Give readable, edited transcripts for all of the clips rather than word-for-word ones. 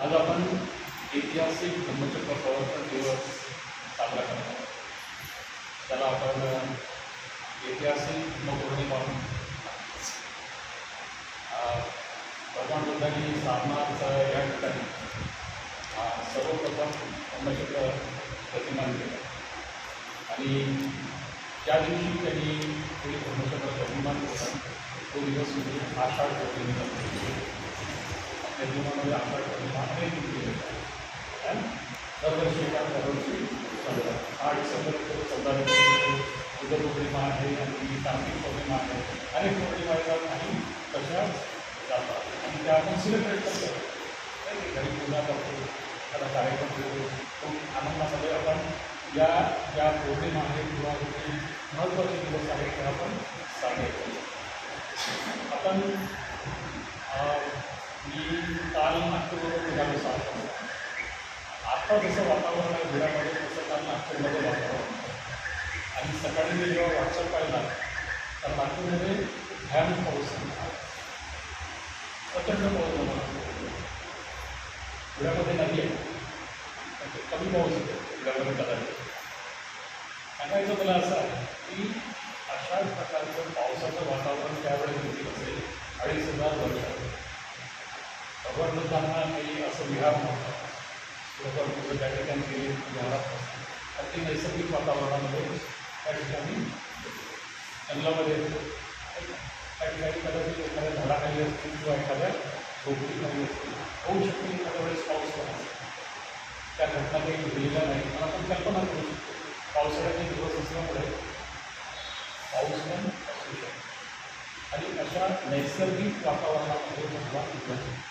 आज आपण ऐतिहासिक धम्मचक्र प्रवर्तन दिवस साजरा करतो. त्याला आपण ऐतिहासिक धम्मपौर्णिमा भगवान बुद्धांनी सारनाथ या ठिकाणी सर्वप्रथम धम्मचक्र प्रतिमान केलं आणि ज्या दिवशी त्यांनी ते धम्मचक्र प्रतिमान केलं तो दिवस म्हणजे आषाढ पौर्णिमेचा. आपल्या जीवनामध्ये आषाढ पौर्णिमा अनेक दिवशी आहे. दरवर्षी साजरा 8 डिसेंबर 14 बुद्धपौर्णिमा आहे आणि कार्तिक पौर्णिमा आहे. अनेक पौर्णिमा येतात आणि तशा जातात आणि त्या आपण सेलिब्रेट करतो. घरी पूजा करतो, त्याला कार्यक्रम करतो. खूप आनंदामध्ये आपण या पौर्णिमा आहेत किंवा महत्त्वाचे दिवस आहेत ते आपण साजरे करतो. आपण मी काल नागपूरवरून निघालो 7 वाजता. आत्ता जसं वातावरण आहे घरामध्ये तसं काल नागपूरमध्ये वातावरण आणि सकाळी मी जेव्हा व्हॉट्सअप पाहिला तर नागपूरमध्ये भयानक पाऊस झाला. प्रचंड पाऊस झाला. पुण्यामध्ये नाही आहे, कमी पाऊस येतो पुण्यामध्ये कदाचित. सांगायचं मला असं आहे की अशाच प्रकारचं पावसाचं वातावरण त्यावेळेस देखील असेल 2,500 वर्षात. भगवान बुद्धांना काही असं विहार नव्हता. लोक पुढे त्या ठिकाणी गेले विहारात नसतात. अगदी नैसर्गिक वातावरणामध्ये त्या ठिकाणी जंगलामध्ये त्या ठिकाणी कदाचित एखाद्या झाडाखाली असतील किंवा एखाद्या झोपडीखाली असतील. होऊ शकते एखाद्या वेळेस पाऊस पडायचा. त्या घटना काही घडलेल्या नाही पण आपण कल्पना करू शकतो. पावसाळ्याचे दिवस असल्यामुळे पाऊस पण असू शकतो आणि अशा नैसर्गिक वातावरणामध्ये भगवान बुद्धांचा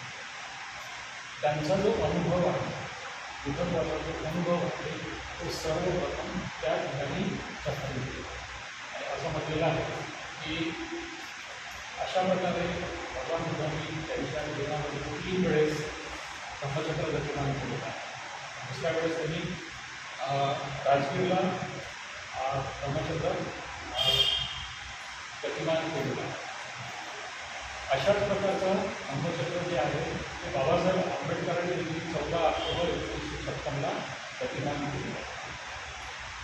त्यांचा जो अनुभव आहे, बुद्धत्वाचा जो अनुभव आहे तो सर्वप्रथम त्या ठिकाणी कथन केला. आणि असं म्हटलेलं आहे की अशा प्रकारे भगवान बुद्धांनी त्यांच्या जीवनामध्ये 3 वेळेस धम्मचक्र प्रतिमान केलेलं आहे. दुसऱ्या वेळेस त्यांनी राजगीरला धम्मचक्र प्रतिमान केलेलं आहे. अशाच प्रकारचं धम्मचक्र जे आहे ते बाबासाहेब आंबेडकरांनी देखील 14 ऑक्टोबर 1956ला प्रतिमान केलेलं आहे.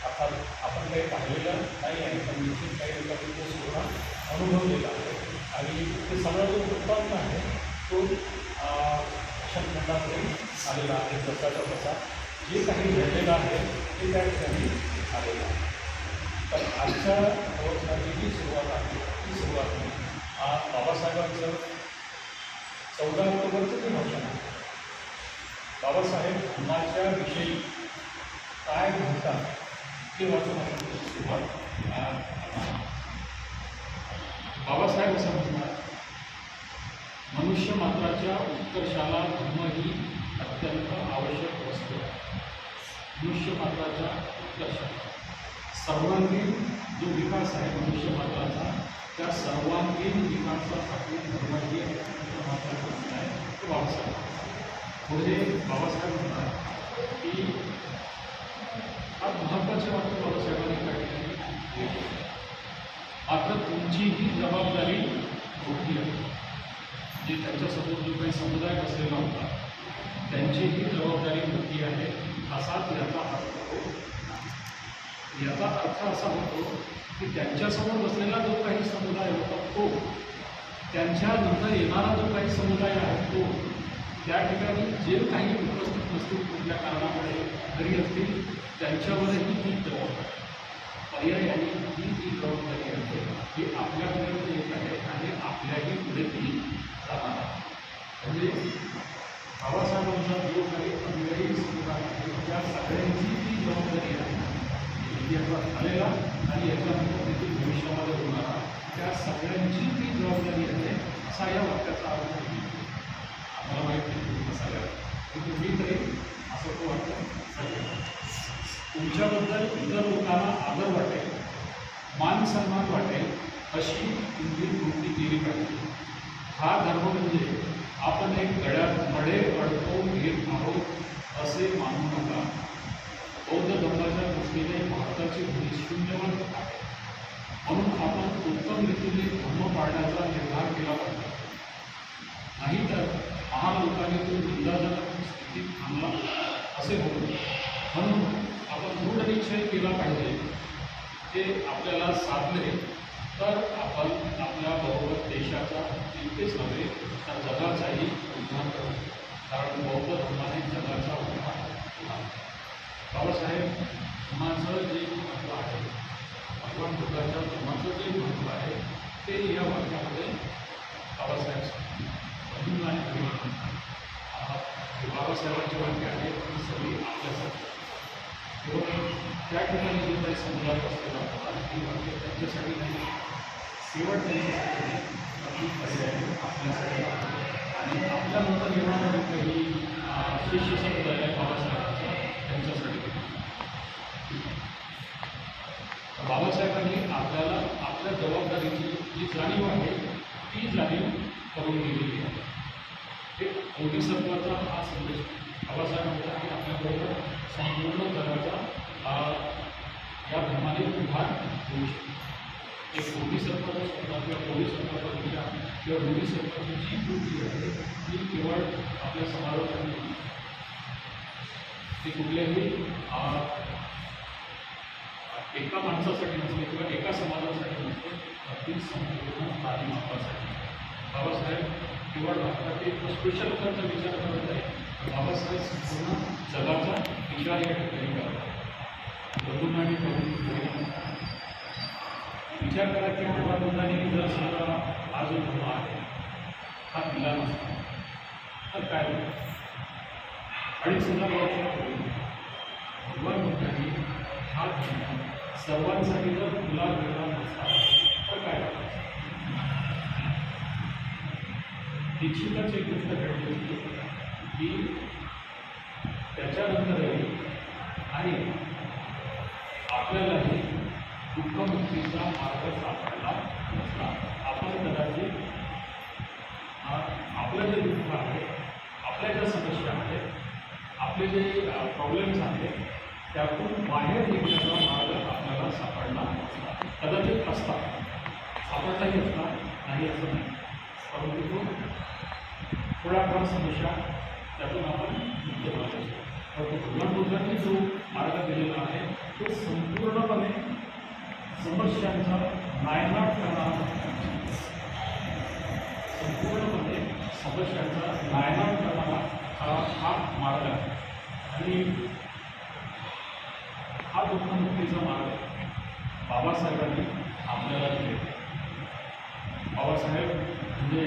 अर्थात आपण काही पाहिलेलं नाही आहे पण निश्चित काही लोकांनी तो सुद्धा अनुभवलेला आहे आणि ते सगळं जो वृत्तांत आहे तो शतखंडामध्ये आलेला आहे. जसाचा तसा जे काही घडलेलं आहे ते त्या ठिकाणी आलेलं आहे. तर आजच्या प्रवचनाची जी सुरुवात आहे ती सुरुवात बाबासाहेबांचं 14 ऑक्टोबरचं जे भाषण आहे. बाबासाहेब धर्माच्या विषयी काय म्हणतात ते वाचून आपण सुरुवात. बाबासाहेब असं म्हणतात, मनुष्य मात्राच्या उत्कर्षाला धर्म ही अत्यंत आवश्यक वस्तू आहे. मनुष्य मात्राच्या उत्कर्षाला सर्वांगीण जो विकास आहे मनुष्य मात्राचा त्या सर्वांगीण विकासासाठी धर्म ही अत्यंत महत्त्वाची गोष्ट आहे. ते बाबासाहेब पुढे बाबासाहेब म्हणतात की हा महत्त्वाचे वाक्य बाबासाहेबांनी त्या ठिकाणी मात्र तुमची ही जबाबदारी मोठी आहे. जे त्यांच्यासमोर जो काही समुदाय बसलेला होता त्यांची ही जबाबदारी मोठी आहे. असाच याचा अर्थ होतो. याचा अर्थ असा होतो की त्यांच्यासमोर बसलेला जो काही समुदाय होता तो त्यांच्यानंतर येणारा जो काही समुदाय आहे तो त्या ठिकाणी जे काही उपस्थित नसतील कुठल्या कारणामुळे घरी असतील त्यांच्यावरही ही जबाबदारी पर्यायाने ही जी जबाबदारी आहे ही आपल्याकडे येत आहे आणि आपल्याही पुढे ती जाणार आहे. म्हणजे बाबासाहेबांचा जो काही अनुयायी समुदाय आहे त्या सगळ्यांची ती जबाबदारी आहे. इतिहासात झालेला आणि याच्यानंतर देखील भविष्यामध्ये होणारा त्या सगळ्यांची ती जबाबदारी आहे असा या वाक्याचा अर्थ नाही. आम्हाला माहिती नाही कसा यावा की तुम्ही तरी असं तो वाटतं तुमच्याबद्दल इतर लोकांना आदर वाटेल, मान सन्मान वाटेल अशी तुमची कृती केली पाहिजे. हा धर्म म्हणजे आपण एक गळ्यात मडे अडकवून घेत आहोत असे मानू नका. बौद्ध धर्माच्या दृष्टीने भारताची भूमी शून्यवान आहे म्हणून आपण उत्तम रीतीने धर्म पाळण्याचा निर्धार केला पाहिजे. नाहीतर महान लोकांनी तो निंदाजनक असे होऊ नये. म्हणून आपण दृढ निश्चय केला पाहिजे. ते आपल्याला साधले तर आपण आपल्याबरोबर देशाचा इतकेच नव्हे तर जगाचाही उद्धार करू. कारण बौद्ध धर्माने जगाचा उद्धार केला. बाबासाहेब धर्माचं जे महत्त्व आहे, भगवान बुद्धाच्या धर्माचं जे महत्त्व आहे ते या वाक्यामध्ये बाबासाहेब सांगतात. बाबासाहेबांची वाक्य आहेत ती सगळी आपल्यासाठी. त्या ठिकाणी जे काही समुदाय असलेला होता ती वाक्य त्यांच्यासाठी नाही, शेवट त्यांच्यासाठी नाही, ती पर्याय आपल्यासाठी आणि आपल्यानंतर येणारे काही शिष्य समुदाय आहे बाबासाहेबांचा त्यांच्यासाठी. बाबासाहेबांनी आपल्याला आपल्या जबाबदारीची जी जाणीव आहे ती जाणीव करून दिलेली आहे. हे बोधिसत्वाचा हा संदेश बाबासाहेब म्हणतात की आपल्याबरोबर संपूर्ण जगाचा या धर्माने उद्धार होऊ शकतो. एक बोधिसत्वाचा स्वप्न किंवा बोधिसत्वाचा विचार किंवा बोधिसत्वाची जी कृती आहे ती केवळ आपल्या समाजासाठी नाही, ती कुठल्याही एका माणसासाठी नसते किंवा एका समाजासाठी नसते, ती संपूर्ण प्राणीमात्रासाठी. बाबासाहेब केवळ भारतातील स्पेशल लोकांचा विचार करत आहे, बाबासाहेब संपूर्ण जगाचा विचार या ठिकाणी करतात. बंधूंनी करून विचार करा की बुद्धांनी जर समजा हा जो धर्म आहे हा दिला नसता तर काय होतं. 2,500 वर्षापूर्वी भगवान बुद्धांनी हा धर्म सर्वांसाठी जर खुला वेगळा नसता तर काय होतं. निश्चितच एक गोष्ट घडली होती की त्याच्यानंतरही आणि आपल्यालाही दुःखमुक्तीचा मार्ग सापडला नसता. आपण कदाचित आपलं जे दुःख आहे, आपल्या ज्या समस्या आहेत, आपले जे प्रॉब्लेम्स आहेत त्यातून बाहेर निघण्याचा मार्ग आपल्याला सापडला नसता. कदाचित असता, सापडलाही असता, नाही असं नाही, परंतु थोड्याफार समस्या त्यातून आपण मुक्त होऊ शकतो. परंतु भगवान बुद्धांनी जो मार्ग दिलेला आहे तो संपूर्णपणे समस्यांचा नायनाट करणारा, संपूर्णपणे समस्यांचा नायनाट करणारा हा मार्ग आहे. आणि हा दुःखमुक्तीचा मार्ग बाबासाहेबांनी आपल्याला दिले. बाबासाहेब म्हणजे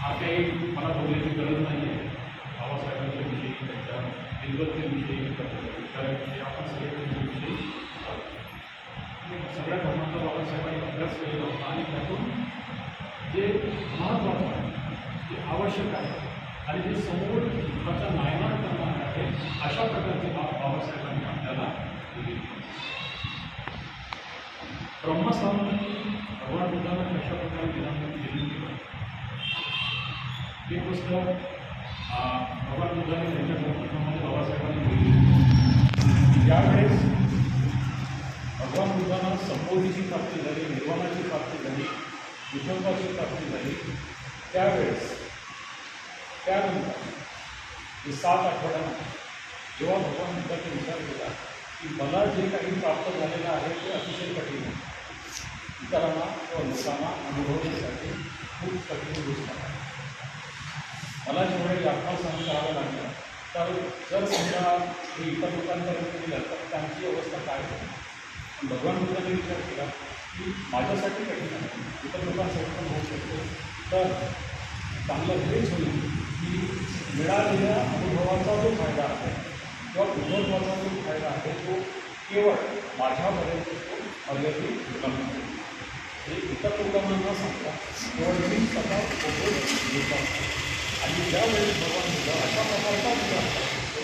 हा काही मला बोलण्याची गरज नाही आहे. बाबासाहेबांच्या विषयी, त्यांच्या दिग्गजतेविषयी, विचारांविषयी आपण सगळे त्यांच्याविषयी सगळ्या धर्मांचा बाबासाहेबांनी अभ्यास केलेला होता आणि त्यातून जे महत्त्वाचं आहे, जे आवश्यक आहे आणि जे समोर दुःखाचा नायनाट करणार आहे अशा प्रकारची बाबासाहेबांनी आपल्याला दिली. ब्रह्मसंहिता भगवान बुद्धांना कशा प्रकारे विधान दिली हे पुस्तक भगवान बुद्धांनी त्यांच्या ग्रंथामध्ये बाबासाहेबांनी लिहिली. ज्यावेळेस भगवान बुद्धांना संबोधीची प्राप्ती झाली, निर्वाणाची प्राप्ती झाली, विठोबाची प्राप्ती झाली, त्यावेळेस त्यानंतर 7 आठवड्यांना जेव्हा भगवान बुद्धांनी विचार केला की मला जे काही प्राप्त झालेलं आहे ते अतिशय कठीण आहे, इतरांना किंवा लोकांना अनुभवण्यासाठी खूप कठीण गोष्ट आहे, मला जेवढे यातना सहन करावं लागलं तर जर समजा हे इतर लोकांपर्यंत गेलं तर त्यांची अवस्था काय होती. भगवान बुद्धांनी विचार केला की माझ्यासाठी कठीण आहे, इतर लोकांसाठी पण होऊ शकतो, तर चांगलं हेच होईल की मिळालेल्या अनुभवाचा जो फायदा आहे किंवा उद्धवाचा जो फायदा आहे तो केवळ माझ्यापर्यंत तो मर्यादित होईल. हे इतर लोकांना न सांगता केवळ मी स्वतः घेतात. आणि ज्यावेळेस भगवान बुद्ध अशा प्रकारचा विचार करतो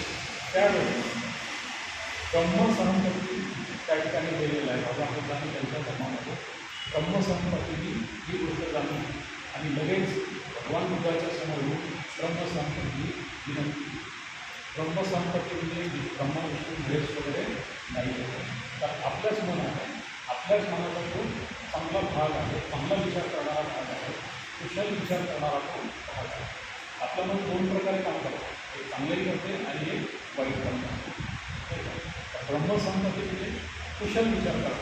त्यावेळेस ब्रह्मसंहिता त्या ठिकाणी गेलेलं आहे. भगवान बुद्धांनी त्यांच्या धर्मामध्ये ब्रह्मसंहिता ही गोष्ट जाणून आणि लगेच भगवान बुद्धाच्या समोर ब्रह्मसंहिता विनंती. ब्रह्मसंहिता म्हणजे ब्रह्माविषयी द्वेष वगैरे नाही होतं, तर आपल्याच मन आहे, आपल्याच मनाचा तो चांगला भाग आहे, चांगला विचार करणारा भाग आहे, कुशल विचार करणारा तो भाग आहे. आपलं मन 2 प्रकारे चांगलंही करते आणि एक वाईट पण करते. ब्रह्मसंमती म्हणजे कुशल विचार करा,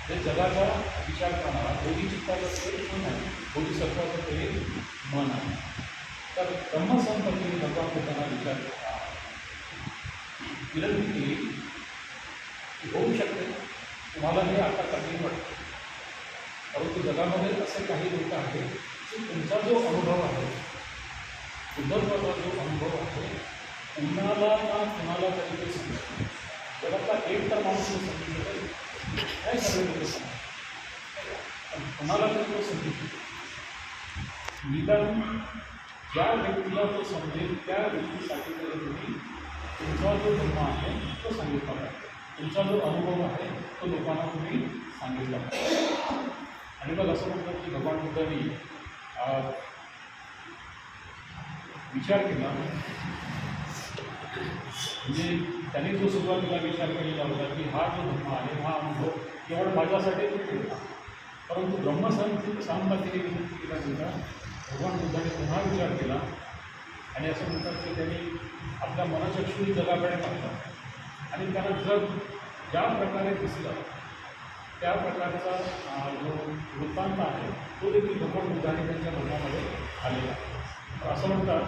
जे जगाचा विचार करणारा बोधिचित्ताचं ते मन आहे, बोधिसत्वाचं ते मन आहे. तर ब्रह्मसंमतीने भगवान बुद्धांना विचार केला, विनंती केली की होऊ शकते तुम्हाला हे आता कठीण वाटतं, परंतु जगामध्ये असे काही लोक आहेत की तुमचा जो अनुभव आहे, बुद्धत्वाचा जो अनुभव आहे, कुणाला ना कुणाला तरी ते समजतं. जगातला एक तर माणूस तो समजू शकेल, काय सगळे लोक समजतात, कुणाला तरी तो समजू शकेल. निदान ज्या व्यक्तीला तो समजेल त्या व्यक्तीसाठी तरी तुम्ही तुमचा जो धर्म आहे तो सांगितला पाहिजे, तुमचा जो अनुभव आहे तो लोकांना तुम्ही सांगितला पाहिजे. आणि मग असं म्हणतात की भगवान बुद्धांनी विचार केला, म्हणजे त्यांनी जो सुरुवातीला विचार केलेला होता की हा जो धर्म आहे, हा अनुभव केवळ माझ्यासाठी तो ठेवला, परंतु ब्रह्मसंमतीने विनंती केल्यानंतर भगवान बुद्धाने पुन्हा विचार केला आणि असं म्हणतात की त्यांनी आपल्या मनचक्षुरी जगाकडे पाहिलं आणि त्याला जग ज्या प्रकारे दिसलं त्या प्रकारचा जो वृत्तांत आहे तो देखील भगवान बुद्धाने त्यांच्या धर्मामध्ये आलेला. तर असं म्हणतात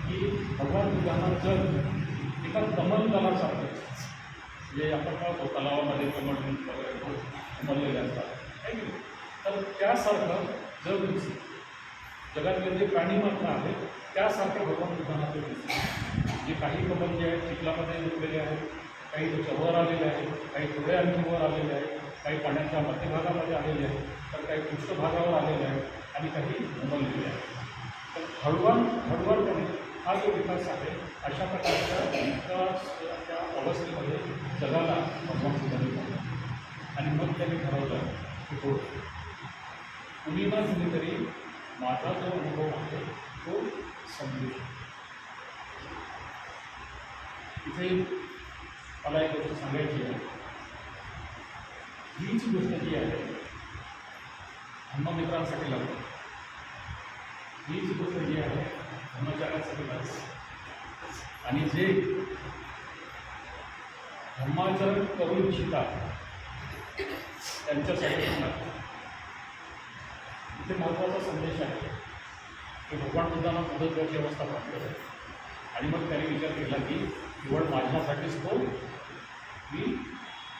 की भगवान बुद्धांना जग एका कमलदलासारखं, जे आपण पाहतो तलावामध्ये कमल वगैरे उमललेले असतात आहे की, तर त्यासारखं जग दिसतं. जगातले जे प्राणी मात्र आहेत त्यासारखं भगवान बुद्धांना ते दिसतं. जे काही कमल जे आहेत चिखलामध्ये झोपलेले आहेत, काही त्याच्या वर आलेले आहेत, काही थोडे आणखी वर आलेले आहेत, काही पाण्याच्या मध्यभागामध्ये आलेले आहेत, तर काही पृष्ठभागावर आलेले आहेत आणि काही उमललेले आहेत. तर हळूहळूपणे हा जो विकास आहे अशा प्रकारच्या विकासाच्या अवस्थेमध्ये जगाला भगवान बुद्धांनी पाहिलं आणि मग त्यांनी ठरवलं की हो कुणी ना कुणीतरी माझा जो अनुभव आहे तो समजू शकतो. इथे मला एक गोष्ट सांगायची आहे. हीच गोष्ट जी आहे धर्ममित्रांसाठी लागते, हीच गोष्ट जी आहे धर्मचार्यासाठी लागते आणि जे धर्माचरण करू इच्छितात त्यांच्यासाठी लागते. इथे महत्त्वाचा संदेश आहे की भगवान बुद्धांना बुद्धत्वाची अवस्था प्राप्त आहे आणि मग त्याने विचार केला की केवळ माझ्यासाठीच तो मी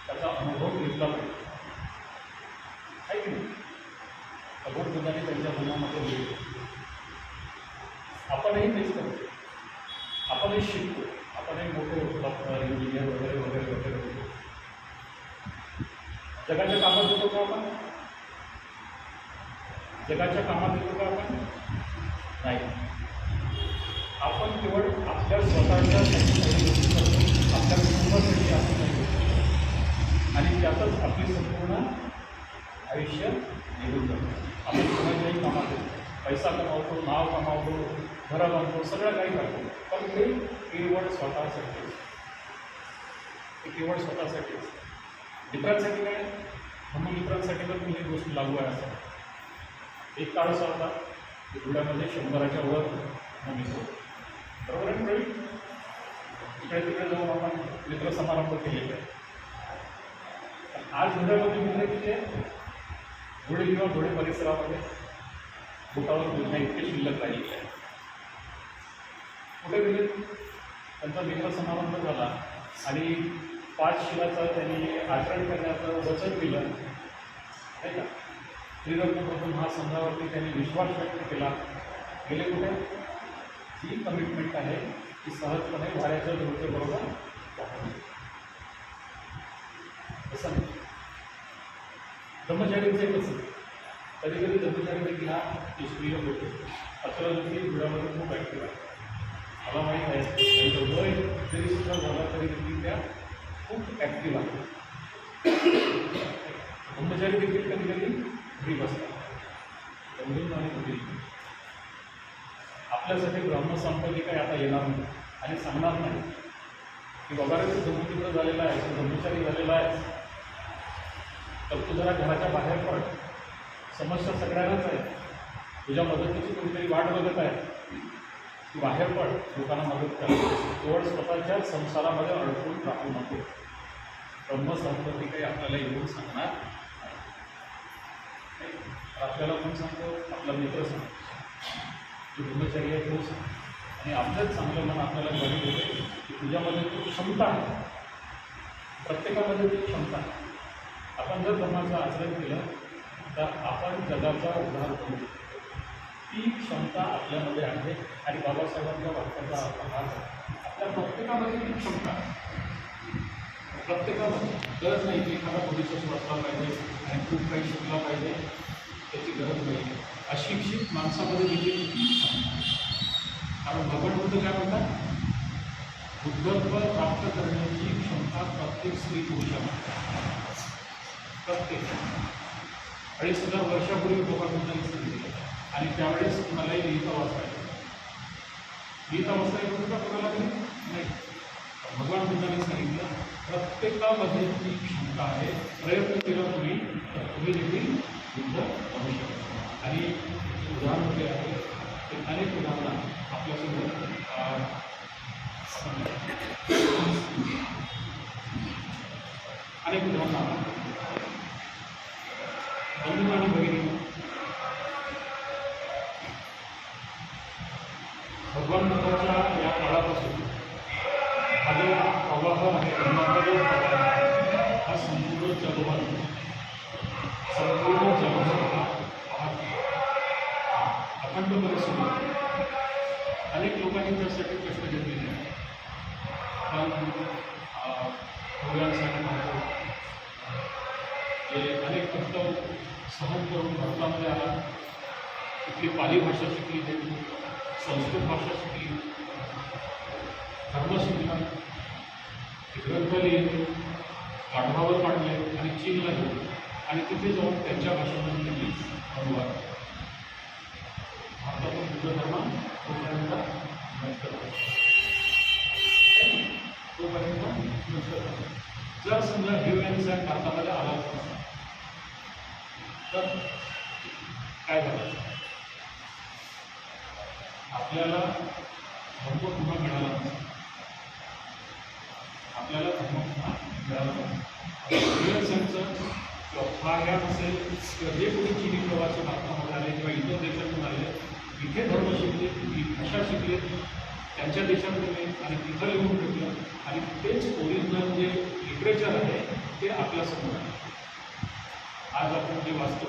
त्याचा अनुभव घेतला पाहिजे आहे की नाही. भगवान बुद्धाने त्यांच्या धर्मामध्ये लिहिलं, आपणही तेच करतो, आपणही शिकतो, आपणही मोठे डॉक्टर इंजिनियर वगैरे वगैरे वगैरे होतो. जगाच्या कामात येतो का आपण? जगाच्या कामात येतो का आपण? नाही. आपण केवळ आपल्या स्वतःच्यासाठी काही गोष्टी करतो, आपल्या कुटुंबासाठी आपण काही गोष्टी करतो आणि त्यातच आपली संपूर्ण आयुष्य निघून जातो. आपण कोणाच्याही कामात येतो, पैसा कमावतो, नाव कमावतो, घरं बांधतो, सगळं काही करतो, पण ते केवळ स्वतःसाठीच, ते केवळ स्वतःसाठीच. मित्रांसाठी काय? धर्ममित्रांसाठी तर ही गोष्ट लागू आहे. असं एक काळ असा होता की धुळ्यामध्ये 100च्या वर मित्र, बरोबर आहे प्रवीण, इकडे तिकडे जाऊन आपण मित्रसमारंभ केलेले आहे. आज धुळ्यामध्ये मित्र किती आहे? धुळे किंवा धुळे परिसरामध्ये बोटावर बोलणं इतके शिल्लक राहिलेले आहे. कुठे गेले? त्यांचा मित्रसमारंभ झाला आणि 5 शिलाचं त्यांनी आचरण करण्याचं वचन दिलं नाही का. श्रीरंग महासंघावरती त्यांनी विश्वास व्यक्त केला. गेले कुठे? ही कमिटमेंट आहे की सहजपणे वाऱ्याच्या धुळतेबरोबर असं नाही. ब्रह्मचारीचं कसं कधी कधी ब्रह्मचारी देखील हा निष्क्रिय होतो. अकरा देखील धुळ्यामध्ये खूप ॲक्टिव्ह आहे, मला माहीत आहे. त्यांचं वय जरी सुद्धा झाला तरी देखील त्या खूप ॲक्टिव्ह आहे. ब्रह्मचारी देखील कधी कधी घरी बसतात, समजून आणि घरी. आपल्यासाठी ब्रह्मसंपत्ती काय आता येणार नाही आणि सांगणार नाही की बाबा रे तू धर्ममित्र झालेला आहे, तू ब्रह्मचारी झालेला आहे, तर तू जरा घराच्या बाहेर पड, समस्या सगळ्यांनाच आहे, तुझ्या मदतीची कोणीतरी वाट बघत आहे. की बाहेर पड, लोकांना मदत कर, केवळ स्वतःच्याच संसारामध्ये अडकून राहू नको. ब्रह्मसंपत्ती काही आपल्याला येऊन सांगणार नाही. आपल्याला पण सांगतो, आपला मित्र सांगतो, की ब्रह्मचर्य ठेवू सांगतो. आणि आपलंच चांगलं मन आपल्याला घडी देते की तुझ्यामध्ये ती क्षमता आहे. प्रत्येकामध्ये ती क्षमता आहे. आपण जर धर्माचं आचरण केलं तर आपण जगाचा उद्धार करू शकतो. ती क्षमता आपल्यामध्ये आहे. आणि बाबासाहेबांच्या वाक्याचा भाग आपल्या प्रत्येकामध्ये ती क्षमता आहे. प्रत्येकामध्ये गरज नाही की एखादा पोलिसच वाचला पाहिजे आणि खूप काही शिकला पाहिजे, त्याची गरज नाही. अशिक्षित माणसामध्ये देखील ती क्षमता आहे. कारण भगवान बुद्ध काय म्हणतात, बुद्धत्व प्राप्त करण्याची क्षमता प्रत्येक स्त्री पुरुषामध्ये, प्रत्येक 2,500 वर्षापूर्वी भगवान बुद्धांनी सांगितलं. आणि त्यावेळेस कुणालाही लिहिता वाचता येतं. लिहिता वाचता येत होतं का कोणाला तरी नाही. भगवान बुद्धांनी सांगितलं प्रत्येकामध्ये ती क्षमता आहे. प्रयत्न केला तुम्ही तर तुम्ही देखील बुद्ध बनू शकता. आणि उदाहरण जे आहे ते अनेक उदाहरणं आपल्यासमोर अनेक उदाहरणं बंधू आणि भगिनी, भगवान बुद्धाच्या या काळापासून हा जो प्रवाह आहे, धर्माचा जो प्रवाह आहे, हा संपूर्ण जगभर हा पाहत अखंडपणे सुरू आहे. अनेक लोकांनी त्यासाठी कष्ट घेतलेले आहेत. आपण मुलांसाठी पाहतो जे अनेक कष्ट सहन करून भारतामध्ये आला. इथली पाली भाषा शिकली, त्यांनी संस्कृत भाषा शिकली, धर्म शिकला, ग्रंथ लिहिले, गाढवावर काढले आणि चीनला गेले आणि तिथे जाऊन त्यांच्या भाषेमध्ये त्यांनी अनुवाद. भारतातून बुद्ध धर्म तोपर्यंत नष्ट झाला, तोपर्यंत नष्ट झाला. जर समजा हिवयांचा भारतामध्ये आला तर काय झालं, आपल्याला धर्म पुन्हा मिळाला नसता. आपल्याला धर्म पुन्हा मिळाला नसता. हिवयांचं फारयान असेल किंवा जे कोणी चिनी प्रवासी भारतामध्ये आले किंवा इतर देशातून आले, इथे धर्म शिकले, ही भाषा शिकले, त्यांच्या देशात गेले आणि तिथं लिहून ठेवलं आणि तेच ओरिजिनल जे लिटरेचर आहे ते आपल्यासमोर आहे. आज आपण जे वाचतो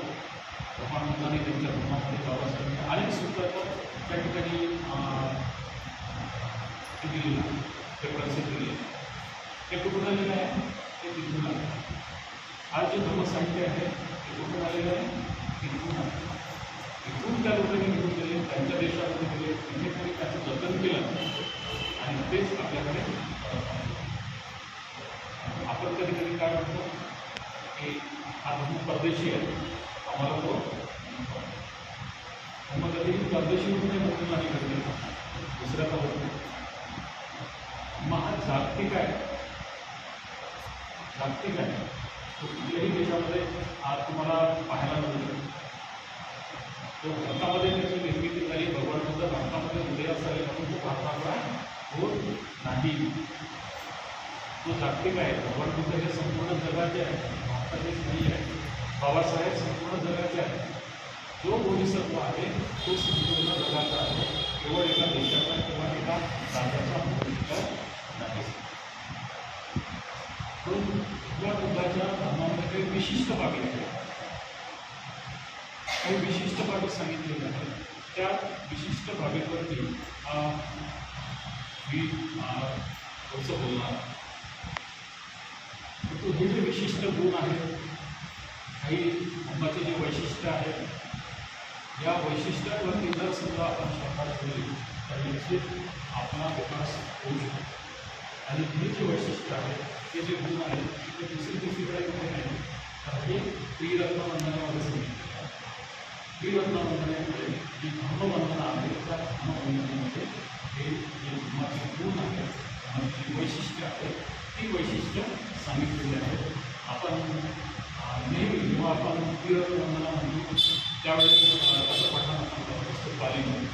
भगवान बुद्धांनी त्यांच्या धर्मामध्ये बाबासाहेबांनी अनेक सूत्राचं त्या ठिकाणी दिलेलं रेफरन्सेस दिलेले. ते कुठून आलेलं आहे, ते तिथून आलं. आज जे धर्मसाहित्य आहे ते कुठून आलेलं आहे, तिथून आलं. इथून त्या लोकांनी घेऊन गेले, त्यांच्या देशामध्ये गेले, तिथे कोणी त्याचं जतन केलं आणि तेच आपल्याकडे आपण कधी कधी काय म्हणतो की हा धर्म परदेशी आहे, आम्हाला तो मग कधीही परदेशी होऊन म्हणून आणि घडले दुसऱ्याचा होतो. मग हा जागतिक आहे, जागतिक आहे. तो कुठल्याही देशामध्ये आज तुम्हाला पाहायला मिळू शकतो. तो भारतामध्ये त्याची निर्मिती झाली, भगवान बुद्ध भारतामध्ये उदयास झाले म्हणून तो भारताचा होत नाही. तो जागतिक आहे. भगवान बुद्ध हे संपूर्ण जगाचे आहे, भारताचेच नाही आहे. बाबासाहेब संपूर्ण जगाचे आहे. जो बोधिसत्व आहे तो संपूर्ण जगाचा आहे, केवळ एका देशाचा किंवा एका राज्याचा बोधिसत्व नाही. पण या बुद्धाच्या धर्मामध्ये काही विशिष्ट बाबी आहेत, काही विशिष्ट बाबी सांगितलेल्या आहेत. त्या विशिष्ट बाबीवरती मी थोडंसं बोलणार. परंतु हे जे विशिष्ट गुण आहेत, काही धर्माचे जे वैशिष्ट्य आहेत, या वैशिष्ट्यांवरती जर समजा आपण श्रद्धा ठेवली तर निश्चित आपला विकास होऊ शकतो. आणि हे जे वैशिष्ट्य आहे, हे जे गुण आहेत, ते दुसरीकडे कुठे नाही. तर हे त्रिरत्नवंदनामध्ये सांगितलेलं आहे. त्रिरत्नवंदनेमध्ये जी धर्मवंदना आहे, त्या धर्मवंदनेमध्ये हे जे धर्माचे गुण आहेत, धर्माची वैशिष्ट्य आहेत, ती वैशिष्ट्य सांगितलेली आहेत. आपण नेहमी जेव्हा आपण त्रिरत्नवंदना म्हणतो त्यावेळेस कसं पठण आपण करत असतो पालीमध्ये,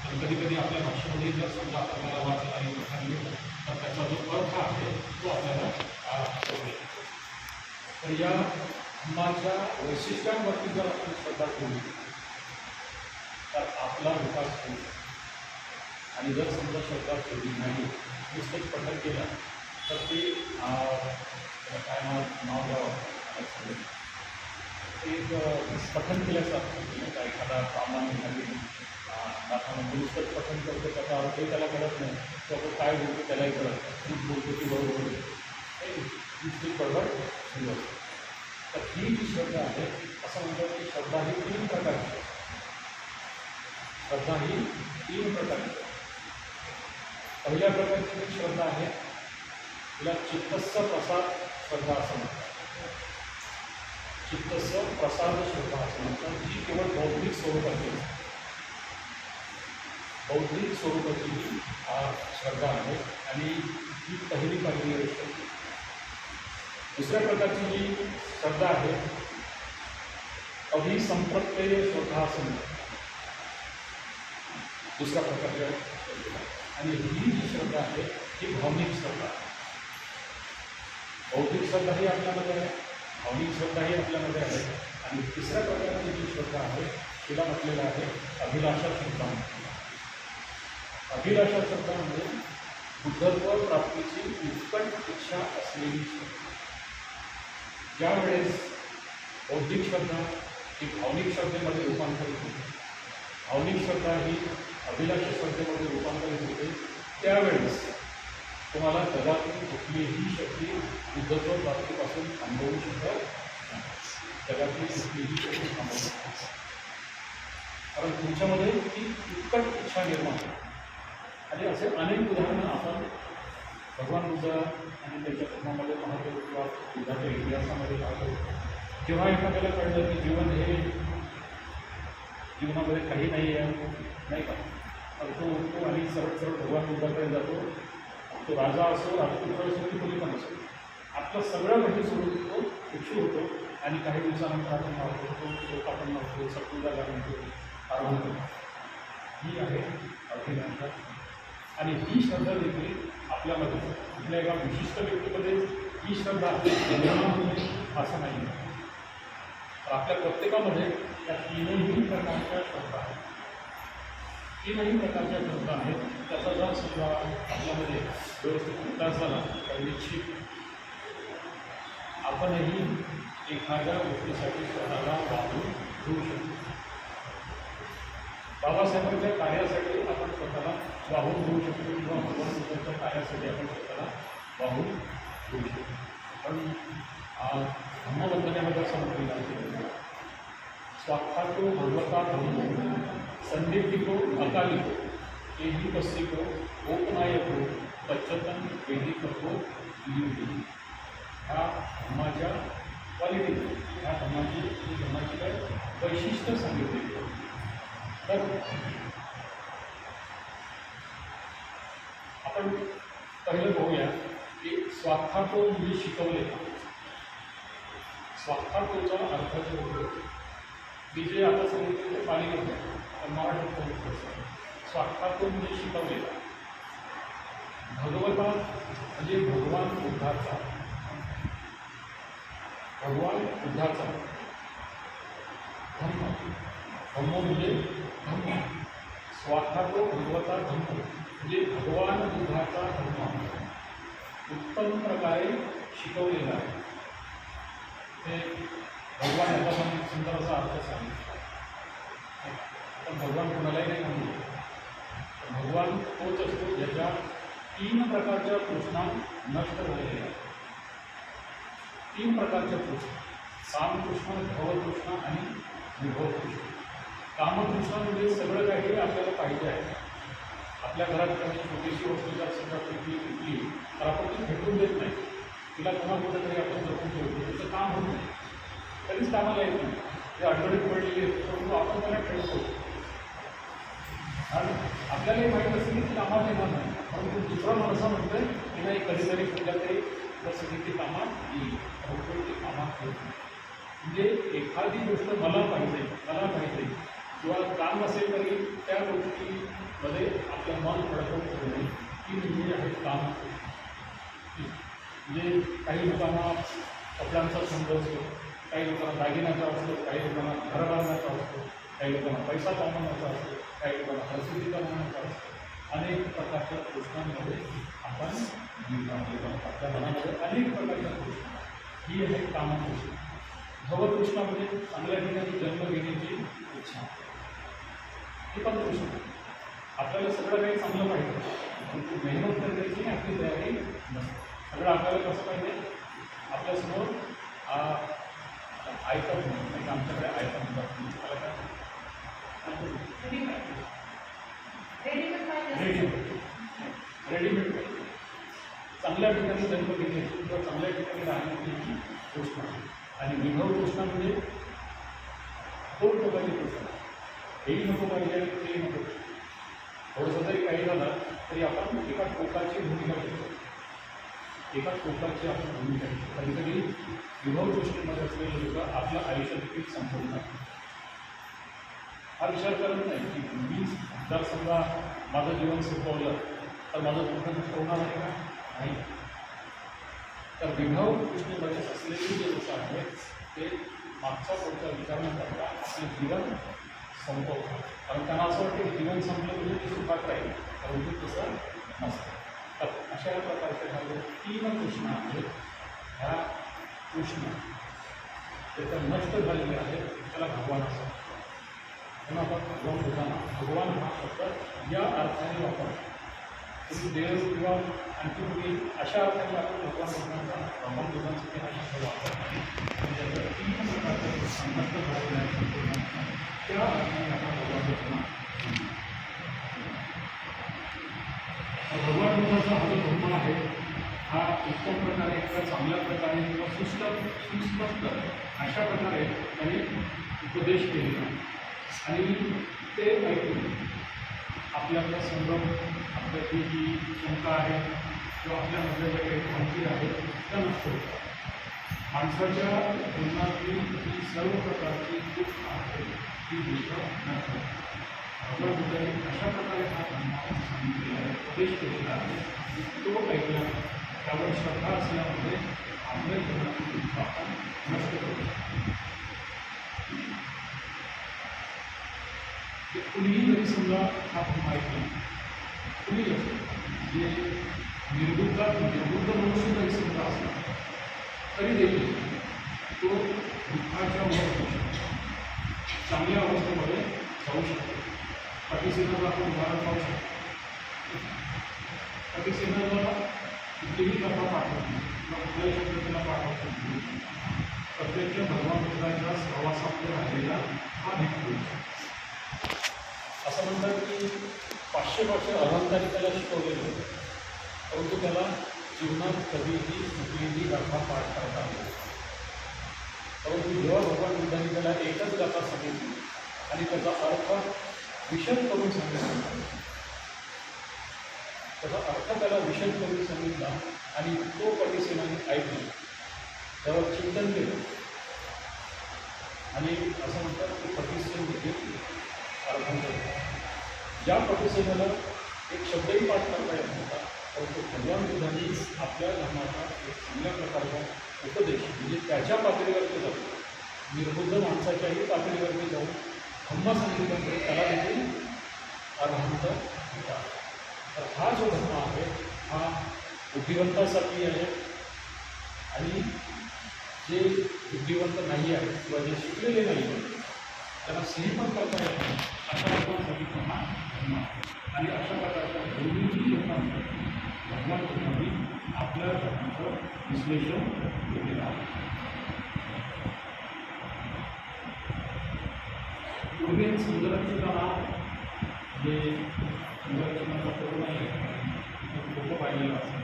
तर कधी कधी आपल्या भाषेत भाषेमध्ये जर समजा आपल्याला वाचता येईल तर त्याचा जो अर्थ आहे तो आपल्याला कळेल. तर या धर्माच्या वैशिष्ट्यांवरती जर आपण श्रद्धा ठेवली तर आपला विकास होईल. आणि जर समजा श्रद्धा ठेवली नाही नुसतंच पठण केलं तर ते काय नाव द्यावं एक पठण केल्यासारखं का एखादा सामान्य झाली दाखवून नुसतंच पठण करतो त्याचा अर्थही त्याला कळत नाही तो काय बोलतो त्यालाही कळत खूप बोलतो की बरोबर नुसती बरोबर सुरू असते. तर ही जी श्रद्धा आहे असं म्हणतात की श्रद्धा ही 3 प्रकारची. श्रद्धा ही 3 प्रकारची. पहिल्या प्रकारची जी श्रद्धा आहे तिला चित्तस्थ प्रसाद श्रद्धा असं म्हणतात. चित्तस्थ प्रसाद श्रद्धा असं म्हणतात. जी केवळ बौद्धिक स्वरूपाची ही श्रद्धा आहे आणि ही पहिली गोष्ट. दुसऱ्या प्रकारची जी श्रद्धा आहे अभिसंप्रत्यय श्रद्धा असं म्हणतात. दुसऱ्या प्रकारच्या आणि ही जी श्रद्धा आहे ही भावनिक श्रद्धा. बौद्धिक श्रद्धा ही आपल्यामध्ये आहे, भावनिक श्रद्धा ही आपल्यामध्ये आहे. आणि तिसऱ्या प्रकारची जी श्रद्धा आहे तिला म्हटलेलं आहे अभिलाषा श्रद्धा. अभिलाषा श्रद्धा म्हणजे बुद्धत्व प्राप्तीची उत्कट इच्छा असलेली श्रद्धा. ज्यावेळेस बौद्धिक श्रद्धा ही भावनिक श्रद्धेमध्ये रूपांतरित होते, भावनिक श्रद्धा ही अभिलाषा श्रद्धेमध्ये रूपांतरित होते, त्यावेळेस तुम्हाला जगातली कुठलीही शक्ती बुद्धत्व प्राप्तीपासून थांबवू शकत नाही. जगातली कुठलीही शक्ती थांबवू शकते कारण तुमच्यामध्ये ती उत्कट इच्छा निर्माण होते. आणि असे अनेक उदाहरणं आपण भगवान बुद्ध आणि त्याच्या धर्मामध्ये पाहतो किंवा बुद्धाच्या इतिहासामध्ये पाहतो. जेव्हा एखाद्याला कळलं की जीवनामध्ये काही नाही आहे नाही का, तर तो उठतो आणि सरळ भगवान बुद्धाकडे जातो. तो राजा असो, राजपुत्र असो की कोणी पण असो, आपलं सगळं म्हणजे सोडून तो भिक्षू होतो आणि काही दिवसानंतर आपण मारतो, शोक आपण मारतो, सत्पुजाला म्हणतो, आराम करतो. ही आहे अभिलाषा. आणि ही श्रद्धा देखील आपल्यामध्ये कुठल्या एका विशिष्ट व्यक्तीमध्ये ही श्रद्धा असं नाही. तर आपल्या प्रत्येकामध्ये त्या 3ही प्रकारच्या श्रद्धा आहेत. 3ही प्रकारच्या श्रद्धा आहेत. त्याचा जर सुद्धा आपल्यामध्ये व्यवस्थित विकास झाला तर निश्चित आपणही एखाद्या गोष्टीसाठी स्वतःला वाहून घेऊ शकतो. बाबासाहेबांच्या कार्यासाठी आपण स्वतःला वाहून घेऊ शकतो किंवा भगवान बुद्धांच्या कार्यासाठी आपण स्वतःला वाहून घेऊ शकतो. पण धम्मवंदनेमध्ये असं म्हटलेलं आहे स्वार्थातो भगवता धम्मो संदिग्धिको अकालिको एही पस्सिको गोपनायको पच्चतन वेदिकको लिहिली. ह्या धर्माच्या क्वालिटी, ह्या धर्माची काय वैशिष्ट्य सांगितलेली. तर आपण पहिलं बघूया की स्वार्थातो म्हणजे शिकवले. स्वार्थातोचा अर्थाचे होतो मी जे आता सांगितलं ते पाणी घेतो पण मराठीत स्वार्थातो म्हणजे शिकवलेला. भगवता म्हणजे भगवान बुद्धाचा धम्म. धम्म म्हणजे धम्म. स्वार्थातो भगवता धम्म म्हणजे भगवान बुद्धाचा धम्म उत्तम प्रकारे शिकवलेला आहे. ते भगवान याचा सुंदर असा अर्थ सांगितला. पण भगवान कोणालाही नाही म्हणतो. भगवान तोच असतो ज्याच्या 3 प्रकारच्या तृष्णा नष्ट झालेल्या आहेत. 3 प्रकारच्या तृष्णा, कामतृष्णा, भवतृष्णा आणि विभवतृष्णा. कामतृष्णा म्हणजे सगळं काही आपल्याला पाहिजे आहे. आपल्या घरात काही छोटीशी वस्तू जर समजा तुटली तर आपण ती फेकून देत नाही. तिला पुन्हा कुठेतरी आपण जपून ठेवतो. त्याचं काम होत नाही, कधीच कामाला येत नाही. ते अडचणीत पडलेली परंतु आपण त्याला ठेवतो. आणि आपल्यालाही माहीत असेल की कामात येणार नाही, परंतु दुसरा माणसा म्हणतोय की नाही कधीतरी कुठल्या तरी परिस्थिती कामात येईल, परंतु ती कामात येत नाही. म्हणजे एखादी गोष्ट मला पाहिजे किंवा काम असेल तरी त्या गोष्टी मध्ये आपलं मन फडकवून ठेवणे ही म्हणजे आहे काम. म्हणजे काही लोकांना कपड्यांचा छंद असतो, काही लोकांना दागिन्याचा असतो, काही लोकांना घर बांधण्याचा असतो, काही लोकांना पैसा कमवण्याचा असतो, काही लोकांना प्रसिद्धी कमवण्याचा असतो. अनेक प्रकारच्या गोष्टांमध्ये आपण आपल्या मनामध्ये अनेक प्रकारच्या गोष्टी ही आहे कामकृष्ण. भवतृष्णा म्हणजे चांगल्या ठिकाणी जन्म घेण्याची इच्छा, ही पण कृष्ण. आपल्याला सगळं काही चांगलं पाहिजे, पण मेहनत करण्याची आपली तयारी नसते. सगळं आपल्याला कसं पाहिजे, आपल्यासमोर ऐकत नाही, आमच्याकडे ऐकत म्हणतात त्याला काय रेडीमेड चांगल्या ठिकाणी जन्म घेण्याची किंवा चांगल्या ठिकाणी राहण्याची गोष्ट आहे. आणि विभव गोष्ट म्हणजे दोन प्रकारची गोष्ट आहे, हेही नको पाहिजे आणि तेही नको. थोडंसं जरी काही झालं तरी आपण एका टोकाची भूमिका घेतो, एका टोकाची आपण भूमिका घेतो. कधी कधी विभव गोष्टींमध्ये असलेले लोक आपलं आयुष्य देखील संपवतात. हा विचार करत नाही की मी जर समजा माझं जीवन संपवलं तर माझं दुःख होणार आहे का? नाही. तर विभव गोष्टीमध्ये असलेली जे लोक आहेत ते मागचा पुढचा विचार न करता आपले जीवन संपवतात. कारण त्यांना असं वाटतं की जीवन संपलं म्हणजे ते सुखात राहील, परंतु तसं नसतं. तर अशा प्रकारचे ह्या तीन कृष्ण आहेत. ह्या कृष्ण त्याच्या नष्ट झालेले आहेत, त्याला भगवान असं म्हणून आपण भगवान बुद्धांना भगवान हा शब्द या अर्थाने वापरतो. तुम्ही देव किंवा आणखी तुम्ही अशा अर्थाने आपण भगवान बुद्धांचा भगवान बुद्धांसाठी हा शब्द वापरतो. त्याच्या तीन प्रकारचे नष्ट झालेले आहेत त्या अर्थाने आपण भगवान बुद्धांना. भगवान बुद्धाचा हा जो धर्म आहे हा उत्तम प्रकारे किंवा चांगल्या प्रकारे किंवा सुस्पष्ट अशा प्रकारे त्यांनी उपदेश केलेला आणि ते ऐकून आपल्याला संभ्रम, आपल्याची जी शंका आहे किंवा आपल्यामधल्या ज्या काही माहिती आहेत त्या नष्ट होतात. माणसाच्या जीवनातली जी सर्व प्रकारची दुःख आहे ती दुःख नष्ट होतात. भगवान बुद्धांनी अशा प्रकारे हा धर्म सांगितलेला आहे, उपदेश केलेला आहे. तो ऐकला, त्यावर श्रद्धा असल्यामुळे आपल्या जीवनातील दुःख आपण नष्ट करू शकतो. कुणीही जरी समजा हा धर्म ऐकला, कुणीही असेल जे निर्बुद्ध मनुष्य जरी समजा असला तरी देखील तो दुःखाच्या वर होऊ शकतो, चांगल्या अवस्थेमध्ये जाऊ शकतो. पाठीसेनाला आपण उदाहरण पाहू शकतो. पाठीसेनाला कुठलीही कथा पाठवत नाही किंवा कुठल्याही शब्दाला पाठवत नाही, प्रत्यक्ष भगवान बुद्धांच्या सहवासामध्ये राहिलेला हा भिक्खू. असं म्हणतात की 500 वर्ष अहंकारी त्याला शिकवलेलं होतं, परंतु त्याला जीवनात कधीही कुठलीही गाथा पाठ करता आली. परंतु जेव्हा भगवान बुद्धांनी त्याला एकच गाथा सांगितली आणि त्याचा अर्थ विशद करून सांगितला, त्याचा अर्थ त्याला विशद करून सांगितला आणि तो पाठीसेनाने ऐकला, त्यावर चिंतन केलं आणि असं म्हणतात की पाठीसेन देखील अर्थांतर. ज्या पाठीसेनाला एक शब्दही पाठ करता येत नव्हता, परंतु भगवान बुद्धांनी आपल्या धर्माचा एक चांगल्या प्रकारचा उपदेश म्हणजे त्याच्या पातळीवरती जाऊन, निर्बुद्ध माणसाच्याही पातळीवरती जाऊन धम्म सांगितल्यामुळे त्याला देखील अर्थांतर होता. तर हा जो धर्म आहे हा बुद्धिवंतासाठी आहे आणि जे बुद्धिवंत नाही आहेत किंवा जे शिकलेले नाही आहेत त्यांना सही पण करता येत नाही अशा लोकांसाठी हा धर्म आहे. आणि अशा प्रकारच्या दोन्ही लोकांसाठी भगवान बुद्धांनी आपल्या धर्माचं विश्लेषण केलेलं आहे. पूर्वी संरक्षकांना जे संरक्षणाचा करू नाही लोक पाहिलेलं असतं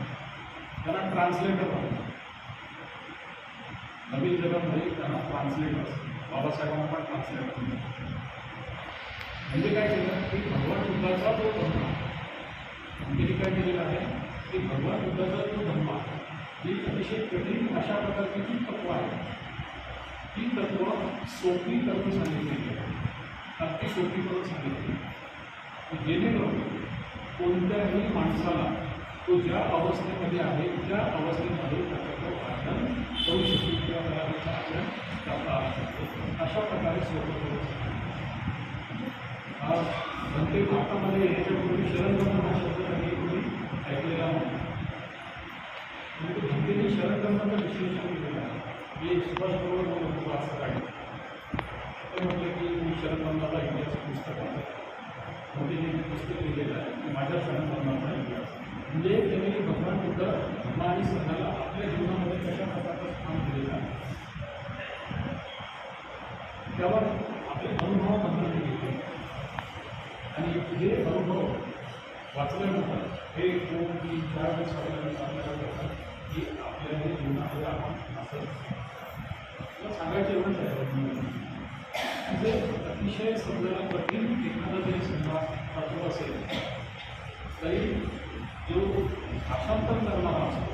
त्यांना ट्रान्सलेटर म्हणतात. नवीन जगामध्ये त्यांना ट्रान्सलेटर असतं. बाबासाहेबांना पण ट्रान्सलेटर म्हणजे काय केलं की भगवान बुद्धाचा जो धर्म म्हणजे काय केलेला आहे की भगवान बुद्धाचा जो धर्म आहे ही अतिशय कठीण अशा प्रकारची जी तत्व आहे ती तत्व सोपी करून सांगितलेली आहे, अगदी सोपी करून सांगितलेली. जेणेकरून कोणत्याही माणसाला तो ज्या अवस्थेमध्ये आहे त्या अवस्थेमध्ये त्याचं भाषण करू शकतो किंवा त्याला त्याचा आचरण करता आला शकतो. अशा प्रकारे सोबत प्रत्येक भारतामध्ये याच्यापूर्वी शरणगमन हा शब्द काही कोणी ऐकलेला नाही. म्हणजे भक्तीने शरणगमनाचं विश्लेषण केलेलं आहे. हे सुभाषबरोबर असं काढलं ते म्हटलं की मी शरणगमनाला इतिहास पुस्तक आहे, मोदीने पुस्तक लिहिलेलं आहे माझ्या शरणगमनाचा इतिहास. म्हणजे त्यांनी भगवान बुद्ध धर्म आणि संघाला आपल्या जीवनामध्ये कशा प्रकारचं स्थान दिलेलं आहे त्यावर आपले अनुभव बदलून घेतले. आणि हे अनुभव वाचल्यानंतर हे 2-3-4 दिवस आपल्याला कळतात की आपल्या हे जीवनामध्ये आपण असं किंवा सांगायचं एवढंच आहे म्हणजे अतिशय समजायला कठीण एखादा जरी समजा तत्व असेल तरी जो भाषांतर करणारा असतो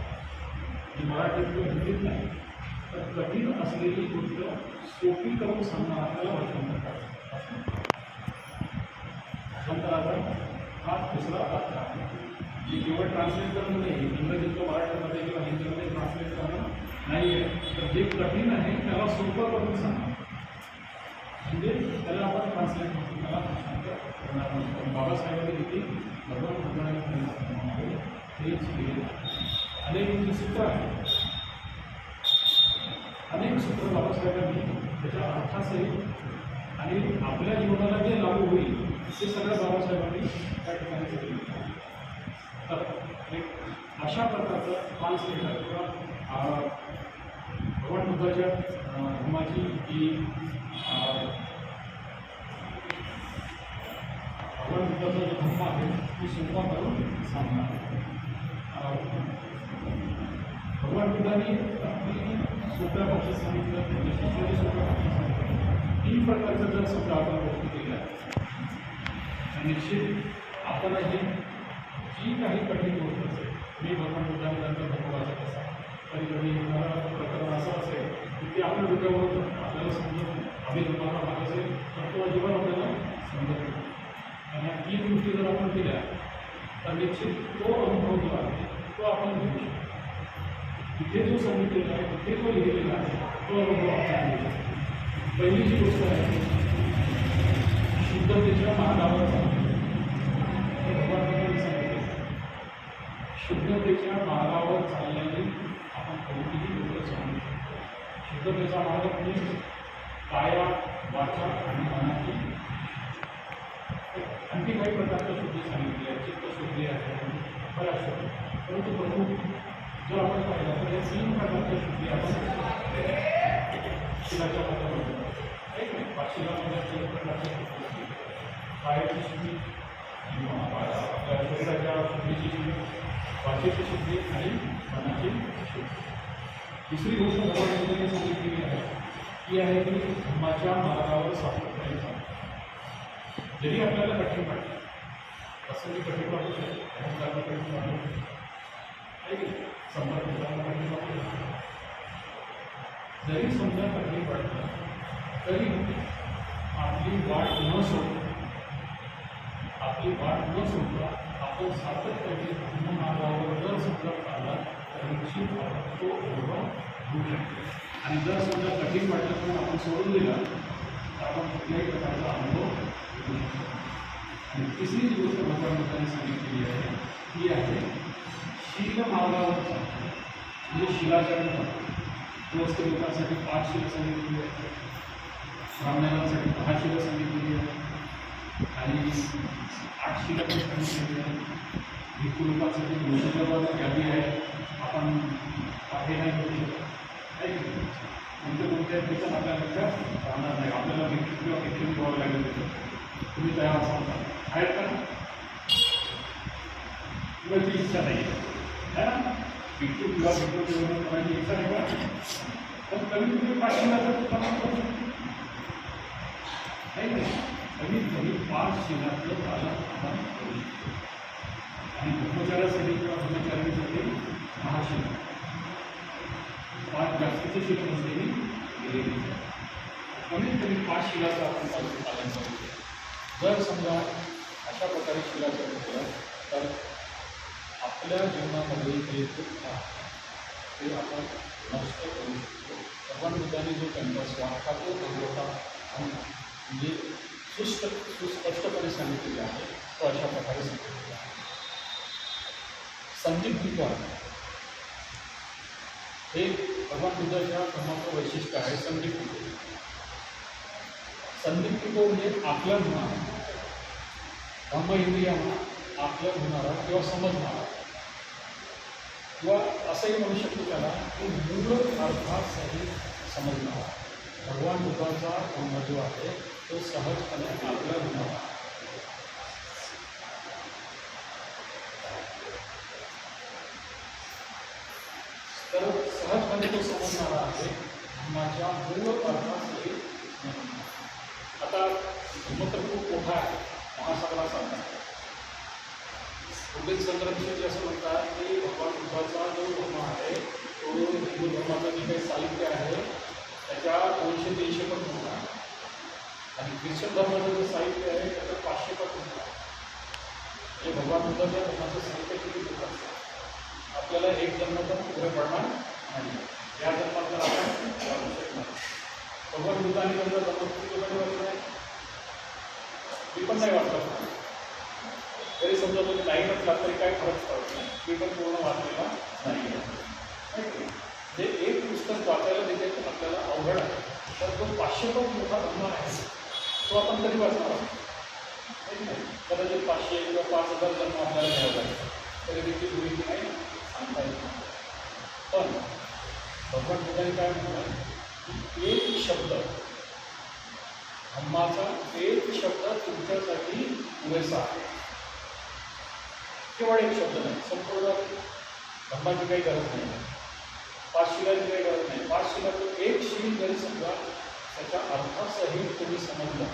जी मराठीत किंवा हिंदीत नाही तर कठीण असलेली गोष्ट सोपी करून सांगणारा त्याला भाषांतर करतात. भाषांतराचा हा दुसरा अर्थ आहे की केवळ ट्रान्सलेट करणं नाही, इंग्रजीतलं मराठीमध्ये किंवा हिंदीमध्ये ट्रान्सलेट करणं नाही आहे, तर जे कठीण आहे त्याला सोपं करून सांगा म्हणजे त्याला आपण ट्रान्सलेट म्हणतो, त्याला भाषांतर करणार नसतो. बाबासाहेबांनी देखील भगवान बुद्धांनी हेच केले. अनेक सूत्र आहेत, अनेक सूत्र बाबासाहेबांनी त्याच्या अर्थासहित आणि आपल्या जीवनाला जे लागू होईल ते सगळं बाबासाहेबांनी त्या ठिकाणी केलं. तर एक अशा प्रकारचं ट्रान्सलेटर किंवा भगवान बुद्धाच्या धर्माची जी भगवान बुद्धाचा जो धर्म आहे तो सोपा करून सांगणार. भगवान बुद्धांनी अगदी सोप्या भाषेत सांगितलं, म्हणजे शिष्याने सोप्या भाषेत सांगितलं. 3 प्रकारचं जर समजा आपण गोष्टी केल्या निश्चित आपणही जी काही कठीण गोष्ट असेल, मी भगवान बुद्धांनी त्यांचा धर्म वाचत असा कधी कधी प्रकरण असं असेल की ते आपल्या डोक्यावर आपल्याला समजत आम्ही तुम्हाला भाग असेल तर तो अजिबात आपल्याला समजत नाही. आणि ह्या 3 गोष्टी जर आपण केल्या तर निश्चित तो अनुभव जो आहे तो आपण घेऊ शकतो. तिथे जो सांगितलेला आहे तिथे जो लिहिलेला आहे तो अनुभव आपण घेऊ शकतो. पहिली जी गोष्ट आहे शुद्धतेच्या मार्गावर भगवान बुद्धांनी सांगितले शुद्धतेच्या मार्गावर चालल्याने आपण कोणतीही गोष्ट सांगू शकतो. शुद्धतेचा मार्ग म्हणजे काया वाचा आणि मनाची आणखी काही प्रकारच्या शुद्धी सांगितली आहे, चित्तशुद्धी आहे, बऱ्याचशा. परंतु प्रभू जर आपण पाहिलं तर या 3 प्रकारच्या शुद्धी आपण शिलाच्या मार्गावर शिलामध्ये 3 प्रकारच्या शुद्धी, कायाची शुद्धी, आपल्या शरीराच्या शुद्धीची शुद्धी, वाचेची शुद्धी आणि मनाची शुद्धी. दुसरी गोष्ट भगवान बुद्धांनी सांगितलेली आहे ती आहे की धर्माच्या मार्गावर सातत्याने चालणे. जरी आपल्याला कठीण वाटतं असं मी कठीण वाटू शकतो, अहंकारला कठीण वाटू शकतो, संपर्क कठीण वाटू शकतो, जरी समजा कठीण वाटलं तरी आपली वाट न सोडता आपण सातत्याने धर्म मार्गावर जर समजा चालला तर निश्चित आपण तो अनुभव घेऊ शकतो. आणि जर समजा कठीण वाटलं पण आपण सोडून दिला तर आपण कुठल्याही प्रकारचा अनुभव घेऊ शकतो. आणि तिसरी जी गोष्ट भगवान बुद्धांनी सांगितलेली आहे ती आहे शील मार्गावर चालणे. म्हणजे शिलाचरण करतो. गृहस्थ लोकांसाठी 5 शिलं सांगितलेली आहे, ब्राह्मणांसाठी 10 शिलं सांगितलेली आहे आणि 8 शिलं पण सांगितलेली आहे. भिक्खू लोकांसाठी 200 जवळ यादी आहे, आपण हे नाही करू शकत. कोणत्या ठिकाण आपल्याला राहणार नाही, आपल्याला भिक्षू किंवा भिक्षू घ्यावं लागेल. तुम्ही तयार असाल का? आहेत का? किंवा ती इच्छा नाही आहे ना, भिक्षू किंवा भिक्षू जेवण करायची इच्छा नाही का? पण कमीत कमी 5 शिलाचं प्रमाण करू शकतो नाही, कमीत कमी 5 शिलाचं पालन आपण करू शकतो. आणि ब्रह्मचार्यासाठी किंवा ब्रह्मचार्यासाठी 10 शिला, 5 जास्तीचे शिला नसलेली गेलेली, कमीत कमी 5 शिलाचं आपण पालन करू. जर समजा अशा प्रकारे शिलाचरण केलं तर आपल्या जीवनामध्ये जे दुःख आहे ते आपण नष्ट करू शकतो. भगवान बुद्धाने जो त्यांचा स्वार्थातो भगवता म्हणजे सुस्पष्टपणे सांगितलेले आहे तो अशा प्रकारे सांगितलेला आहे. संदिग्धिका हे भगवान बुद्धाच्या धर्माचं वैशिष्ट्य आहे. संदिग्धिको म्हणजे आपल्या म्हणा धम्म इंद्रिया म्हणा आपलं होणारा किंवा समजणारा किंवा असंही म्हणू शकतो त्याला की मूळ अर्थासहित समजणारा. भगवान बुद्धाचा धर्म जो आहे तो सहजपणे आपल्या होणारा. तर सहजपणे तो समजणारा आहे धर्माच्या मूळ अर्थासहित. आता धर्म तर खूप मोठा आहे, महासागरासारखा. उल्लेख संदर्भाशी असं म्हणतात की भगवान बुद्धाचा जो धर्म आहे तो हिंदू धर्माचं जे काही साहित्य आहे त्याच्या 200-300 पट मोठा आहे आणि ख्रिश्चन धर्माचं जे साहित्य आहे त्याचं 500 पट मोठा आहे. म्हणजे भगवान बुद्धाच्या धर्माचं साहित्य किती मोठं असतं आपल्याला एक जन्म पण पुढे पडणार नाही. या जन्मात तर आपण वाचू शकणार. भगवान बुद्धाने त्यांचा धर्म किती लोकांनी वाचला आहे मी पण नाही वाचला. जरी समजा तुम्ही नाही म्हटला तरी काय फरक पडत नाही. मी पण पूर्ण वाचलेला नाही आहे. जे एक पुस्तक वाचायला देखील आपल्याला अवघड आहे तर जो 500 पट मोठा धर्म आहे तो आपण कधी वाचणार आहोत. कदाचित 500 किंवा 5000 जन्म आपल्याला घ्यावं लागेल तरी देखील होईल की नाही सांगता येत नाही. पण भगवान बुद्धाने काय म्हटलं की एक शब्द धम्माचा एक शब्द तुमच्यासाठी पुरेसा आहे. केवळ एक शब्द नाही, संपूर्ण धर्माची काही गरज नाही, 5 शिलाची काही गरज नाही. 5 शिलाचं एक शील जरी समजा त्याच्या अर्थासहित तुम्ही समजलं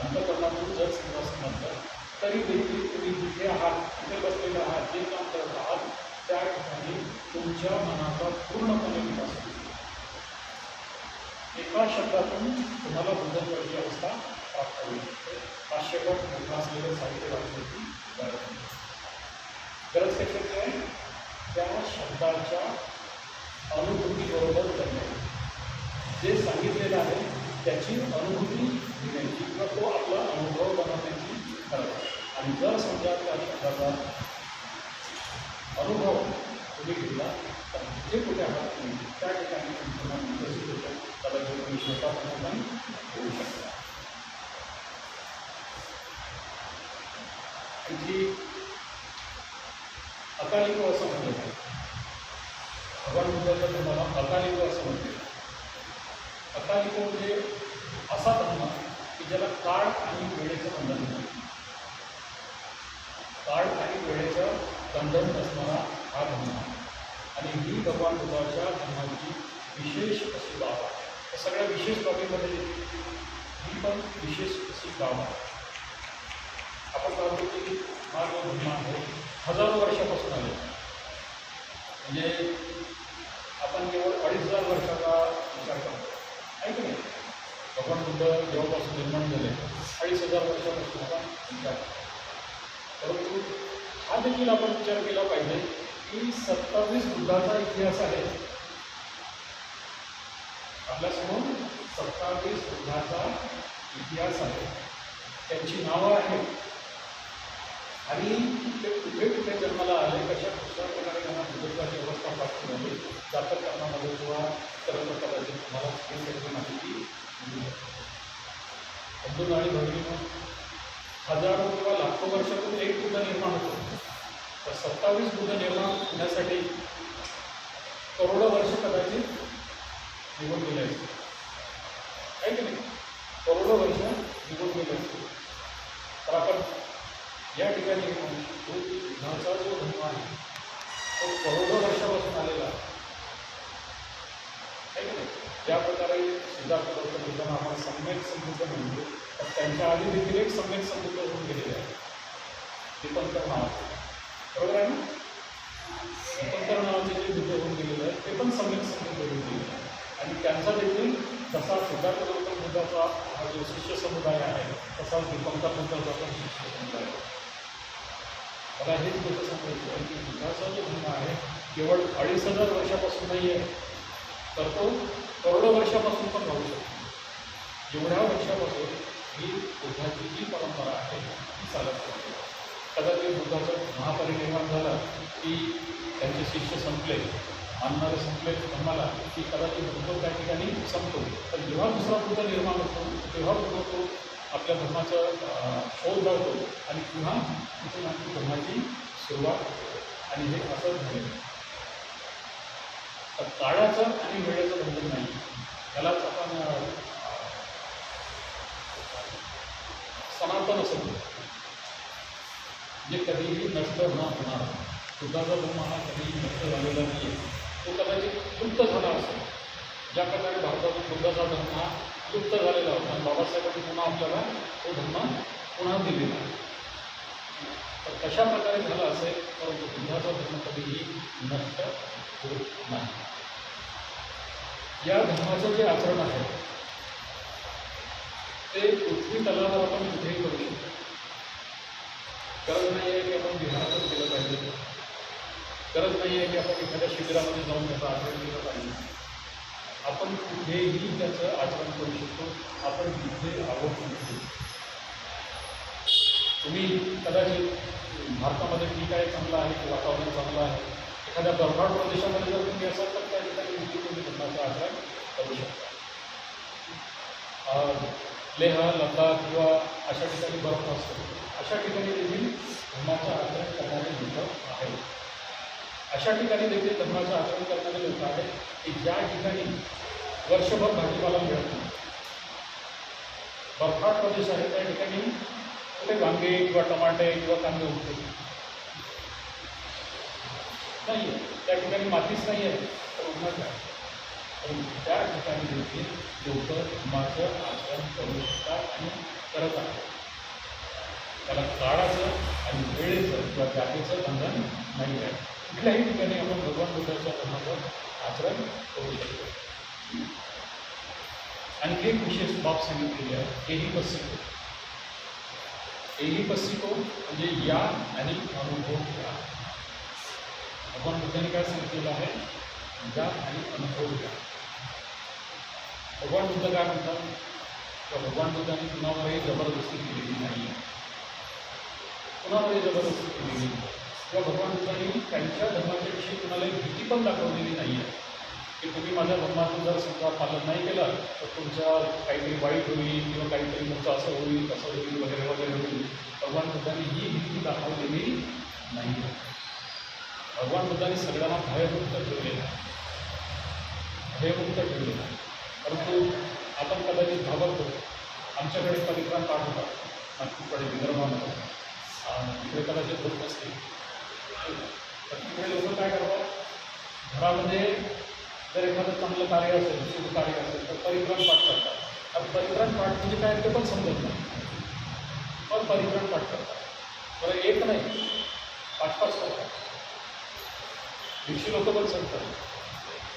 अंतःकरणातून जर समजा समजलं तरी देखील तुम्ही जिथे आहात तिथे बसलेले आहात जे काम करत आहात त्या ठिकाणी तुमच्या मनाचा पूर्णपणे विकास होईल. एका शब्दातून तुम्हाला बुद्धत्वाची अवस्था प्राप्त होऊ शकते. 500 पट मोठा असलेलं साहित्य वाचण्याची गरज नाही. गरज कशाची आहे त्या शब्दाच्या अनुभूतीबरोबर करणे. जे सांगितलेलं आहे त्याची अनुभूती घेण्याची किंवा तो आपला अनुभव बनवण्याची गरज आहे. आणि जर समजा त्या शब्दाचा अनुभव तुम्ही घेतला तर जे कुठे आहात तुम्ही त्या ठिकाणी तुमचं मन विकसित होतं. कदाचित तुम्ही स्वतः पण होऊ शकता. आणखी अकालिको असं म्हटलं आहे. भगवान बुद्धाच्या तुम्हाला अकालिको असं म्हटलं. अकालिको म्हणजे असा धर्म की ज्याला काळ आणि वेळेचं बंधन नाही. काळ आणि वेळेचं बंधन नसणारा हा धर्म आहे. आणि ही भगवान बुद्धाच्या धर्माची विशेष अशी बाब आहे. त्या सगळ्या विशेष बाबीमध्ये ही पण विशेष अशी बाब आहे. आपण पाहतो की हा जो धर्म आहे हजारो वर्षापासून आले. म्हणजे आपण केवळ 2500 वर्षाचा विचार करतो आहे की नाही. भगवान बुद्ध जेव्हापासून निर्माण झाले 2500 वर्षापासून आपण विचार करतो. परंतु हा देखील आपण विचार केला पाहिजे की 27 बुद्धाचा इतिहास आहे आपल्यासमोर. 27 बुद्धाचा इतिहास आहे, त्यांची नावं आहेत आणि ते कुठे कुठे जन्माला आले, कशा प्रकारे त्यांना बुद्धत्वाची अवस्था प्राप्त झाली जातककरणामध्ये किंवा सर्व कदाचित तुम्हाला त्याची माहिती मिळू शकते. बंधू आणि भगिनीनं हजारो किंवा लाखो वर्षातून एक बुद्ध निर्माण होतो. तर 27 बुद्ध निर्माण होण्यासाठी करोडो वर्ष कदाचित निघून गेले असते आहे की नाही. करोडो वर्ष निघून गेले असते. तर आपण या ठिकाणी म्हणू शकतो की बुद्धाचा जो धर्म आहे तो करोडो वर्षापासून आलेला आहे की नाही. ज्या प्रकारे सिद्धार्थ गौतम बुद्धांना आपण सम्यक समृद्ध म्हणतो तर त्यांच्या आधी देखील एक सम्यक समृद्ध होऊन गेलेले आहे दीपंकर नावाचे. बरोबर आहे ना. दीपंकर नावाचे जे बुद्ध होऊन गेलेले आहेत ते पण सम्यक समृद्ध होऊन गेलेले आहे. आणि त्यांचा देखील जसा सिद्धार्थ गौतम बुद्धाचा हा जो शिष्य समुदाय आहे तसाच दीपंकर बुद्धाचा पण शिष्य समुदाय आहे. मला हेच गोष्ट सांगायचं आहे की बुद्धाचा जो धर्म आहे केवळ 2500 वर्षापासून नाही आहे, तर तो करोडो वर्षापासून पण राहू शकतो. एवढ्या वर्षापासून ही बुद्धाची जी परंपरा आहे ती चालत राहते. कदाचित बुद्धाचं महापरिनिर्वाण झालं की त्यांचे शिष्य संपले, मानणारे संपले धर्माला की कदाचित बुद्ध त्या ठिकाणी संपतो. तर जेव्हा दुसरा बुद्ध निर्माण होतो तेव्हा बुद्ध तो आपल्या धर्माचा शोध लावतो आणि पुन्हा तिथून आपली धर्माची सुरुवात होते. आणि हे असंच झालं. तर काळाचं आणि वेळेचं बंधन नाही, त्यालाच आपण सनातन असं म्हणतो, म्हणजे कधीही नष्ट न होणार. बुद्धाचा धर्म हा कधीही नष्ट झालेला नाही आहे, तो कदाचित लुप्त झाला असेल. ज्या प्रकारे भारतातून बुद्धाचा धर्म हा लुप्त झालेला होता आणि बाबासाहेबांनी पुन्हा आपल्याला तो धर्म पुन्हा दिलेला. तर कशा प्रकारे झाला असेल, परंतु बुद्धाचा धर्म कधीही नष्ट होत नाही. या धर्माचं जे आचरण आहे ते पृथ्वी तलावर आपण कुठेही करू शकतो. गरज नाही आहे की आपण बिहारातच केलं पाहिजे, गरज नाही आहे की आपण एखाद्या शिबिरामध्ये जाऊन त्याचं आचरण केलं पाहिजे. आपण कुठेही त्याचं आचरण करू शकतो. आपण जिथे आवडतो तिथे. तुम्ही कदाचित भारतामध्ये ठीक आहे, चांगलं आहे की वातावरण चांगलं आहे, एखाद्या बर्फाळ प्रदेशामध्ये जर तुम्ही असाल तर त्या ठिकाणी तुम्ही धर्माचं आचरण करू शकता. लेह, लडाख किंवा अशा ठिकाणी बर्फ असतो, अशा ठिकाणी देखील धर्माचं आचरण करणारे लोक आहेत. अशा ठिकाणी देखील धर्माचं आचरण करणारे लोक आहेत की ज्या ठिकाणी वर्षभर भाजीपाला मिळत नाही. बर्फाळ प्रदेश आहे त्या ठिकाणी कुठे वांगे किंवा टमाटे किंवा कांदे उगते नाही आहे, त्या ठिकाणी मातीच नाही आहे, तर उन्हात आहे. परंतु त्या ठिकाणी देखील लोक धर्माचं आचरण करू शकतात आणि करत आहेत. त्याला काळाचं आणि वेळेचं किंवा जागेचं बंधन नाही आहे. कुठल्याही ठिकाणी आपण भगवान बुद्धाच्या धर्माचं आचरण करू शकतो. आणखी एक विशेष बाब सांगितलेली आहे, हेही पस्सिको. हेही पस्सिको म्हणजे या आणि अनुभव घ्या. भगवान बुद्धाने काय सांगितलेलं आहे, या आणि अनुभव घ्या. भगवान बुद्ध काय म्हणतात, किंवा भगवान बुद्धाने कुणावरही जबरदस्ती केलेली नाही आहे, कुणावरही जबरदस्ती केलेली नाही, किंवा भगवान बुद्धांनी त्यांच्या धर्माच्या विषयी कुणालाही भीती पण दाखवलेली नाही आहे की तुम्ही माझ्या धर्माचं जर समजा पालन नाही केलं तर तुमचं काहीतरी वाईट होईल किंवा काहीतरी तुमचं असं होईल तसं होईल वगैरे वगैरे होईल. भगवान बुद्धांनी ही भीती दाखवलेली नाही आहे. भगवान बुद्धांनी सगळ्यांना भयमुक्त ठेवलेलं आहे, भयमुक्त ठेवलेलं आहे. परंतु आपण कदाचित घाबरतो. आमच्याकडे परिक्रम पाठ होतात नागपूरकडे विदर्भामध्ये, तिकडे कदाचित होत नसते. तर तिकडे लोक काय करतात, घरामध्ये जर एखादं चांगलं कार्य असेल, शुभ कार्य असेल तर परिक्रम पाठ करतात. तर परिक्रम पाठ म्हणजे काय ते पण समजत नाही, पण परिक्रम पाठ करतात. बरं एक नाही 5-5 करतात. दीडशे लोक पण सांगतात.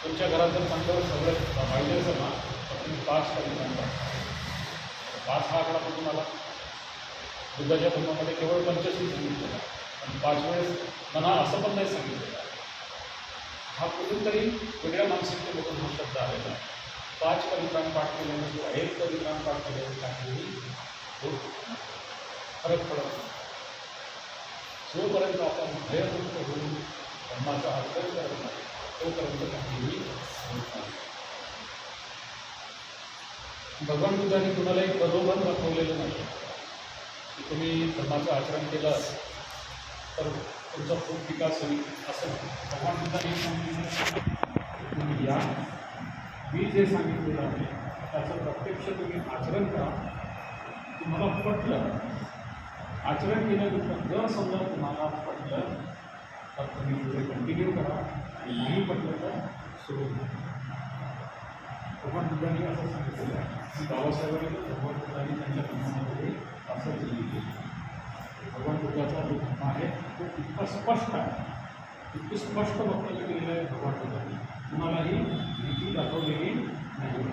तुमच्या घरात जर चांगलं सगळं पाहिजे असेल ना तर तुम्ही 5 परिक्रम पाठ. 5 हा आकडा पण तुम्हाला बुद्धाच्या धर्मामध्ये केवळ 25 सांगितलेला, आणि 5 वेळेस म्हणा असं पण नाही सांगितलेलं. हा कुठूनतरी वेगळ्या मानसिकतेमधून हा शब्द आलेला आहे. 5 परिक्रम पाठ केल्याने किंवा 1 परिक्रम पाठ केल्याने काहीही होत नाही, फरक पडत नाही. जोपर्यंत आपण भयमुक्त होऊन धर्माचा आचरण करत नाही तोपर्यंत काहीही होत नाही. भगवान बुद्धांनी कुणालाही प्रलोभन दाखवलेलं नाही की तुम्ही धर्माचं आचरण केलं तर तुमचा खूप विकास होईल असं नाही. भगवान बुद्धांनी सांगितलं तुम्ही या, मी जे सांगितलेलं आहे त्याचं प्रत्यक्ष तुम्ही आचरण करा. तुम्हाला पटलं, आचरण केल्यानंतर जर समजा तुम्हाला पटलं तर तुम्ही पुढे कंटिन्यू करा, आणि नाही पटलं तर सोडून द्या. भगवान बुद्धांनी असं सांगितलेलं आहे की बाबासाहेबांनी भगवान बुद्धांनी त्यांच्या धर्मामध्ये असंच लिहिलेलं. भगवान बुद्धाचा जो धर्म आहे तो इतका स्पष्ट आहे, इतकं स्पष्ट वक्तव्य केलेलं आहे भगवान बुद्धांनी, कुणालाही भीती दाखवलेली नाही.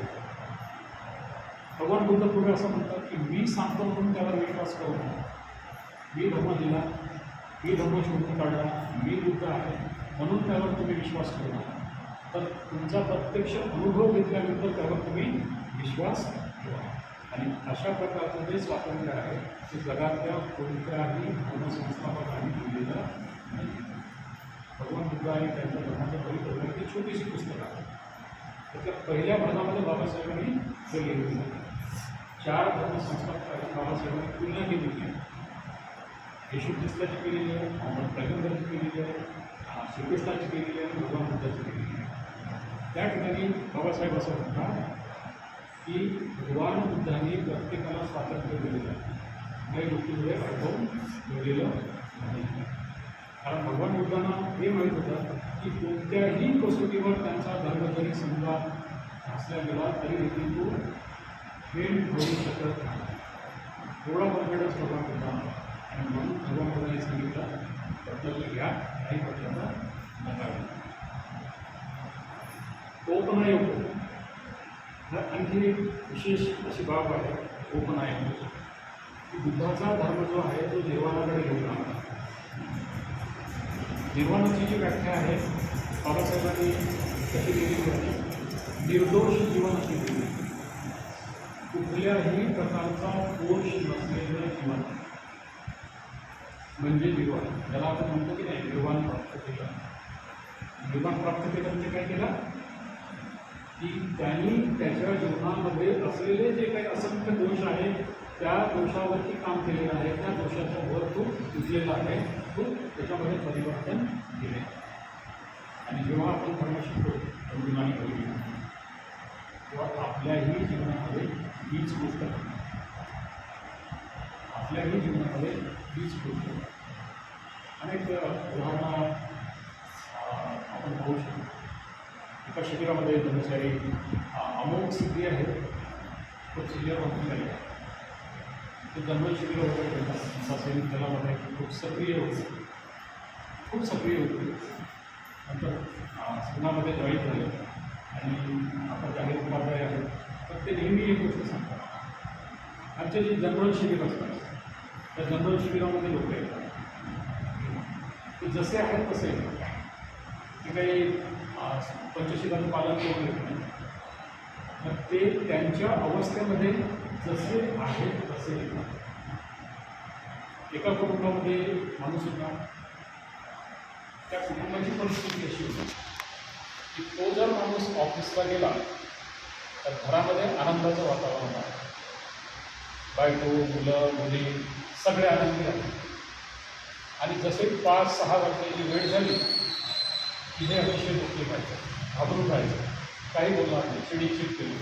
भगवान बुद्ध पुढे असं म्हणतात की मी सांगतो म्हणून त्यावर विश्वास करू नका. मी धर्म दिला, मी धर्म शोधून काढला, मी बुद्ध आहे म्हणून त्यावर तुम्ही विश्वास करू नका, तर तुमचा प्रत्यक्ष अनुभव घेतल्यानंतर त्यावर तुम्ही विश्वास ठेवा. आणि अशा प्रकारचं जे स्वातंत्र्य आहे ते जगातल्या कोणत्याही धर्मसंस्थापकांनी दिलेलं नाही. भगवान बुद्ध आणि त्यांच्या धर्माचं परिवर्तन ही छोटीशी पुस्तकं आहे. त्याच्या पहिल्या भागामध्ये बाबासाहेबांनी हे लिहिलेलं आहे. 4 धर्मसंस्थापक बाबासाहेबांनी तुलना केलेली आहे. येशू ख्रिस्ताची केलेली आहे, मोहम्मद पैगंबरची केलेली आहे, श्रीकृष्णाची केलेली आहे, भगवान बुद्धाची केलेली आहे. त्या ठिकाणी बाबासाहेब असं म्हणतात की भगवान बुद्धांनी प्रत्येकाला स्वातंत्र्य दिलेलं आहे, काही गोष्टीमुळे अडकवून ठेवलेलं नाही. कारण भगवान बुद्धांना हे माहीत होतं की कोणत्याही कसोटीवर त्यांचा धर्म जरी समजा असल्या गेला तरी देखील तो फेल होऊ शकत नाही. थोडा कॉन्फिडन्स भगवान बुद्धांना, आणि म्हणून भगवान बुद्धांनी सांगितलं पद्धत घ्या, काही पद्धतीचा नका. ओपनायोग आणखी एक विशेष अशी बाब आहे. ओपनायोग की बुद्धाचा धर्म जो आहे तो निर्वाणाकडे घेऊन आला. निर्वाणाची जी व्याख्या आहे बाबासाहेबांनी कशी केलेली आहे, निर्दोष जीवन अशी केली, कुठल्याही प्रकारचा दोष नसलेलं जीवन म्हणजे निर्वाण. ज्याला आपण म्हणतो की नाही निर्वाण प्राप्त केलं. निर्वाण प्राप्त केलं म्हणजे काय केलं की त्यांनी त्याच्या जीवनामध्ये असलेले जे काही असंख्य दोष आहेत त्या दोषावरती काम केलेलं आहे, त्या दोषाच्या वर तो उठलेला आहे, तो त्याच्यामध्ये परिवर्तन केले. आणि जेव्हा आपण धर्म शिकतो अर्जुनाने घडली तेव्हा आपल्याही जीवनामध्ये हीच गोष्ट, आपल्याही जीवनामध्ये हीच गोष्ट अनेक उदाहरणं आपण पाहू शकतो. एका शिबिरामध्ये ब्रह्मचारी अमोघ सिद्धी आहे, खूप सिनियर ब्रह्मचारी आहे. ते जन्म शिबिर वगैरे घेतात असेल त्याला खूप सक्रिय होते, खूप सक्रिय होते. नंतर संघामध्ये जॉईन झाले आणि आपण जाहीर उपाध्याय आहेत, तर ते नेहमी एक गोष्ट सांगतात. आमचे जे जनरल शिबिर असतात त्या जनरल शिबिरामध्ये लोक येतात ते जसे आहेत तसे येतात, ते काही पंचशीलाचं पालन करून येत नाही, तर ते त्यांच्या अवस्थेमध्ये जसे आहेत तसे येतात. एका कुटुंबामध्ये माणूस होता, त्या कुटुंबाची परिस्थिती अशी होती की तो जर माणूस ऑफिसला गेला तर घरामध्ये आनंदाचं वातावरण आहे. बायको, मुलं, मुली सगळे आनंदी आहेत. आणि जसे 5-6 वर्षाची वेळ झाली की हे अतिशय दुखले पाहिजे, घाबरून राहायचं, काही बोलणार नाही, चिडीचिड केली.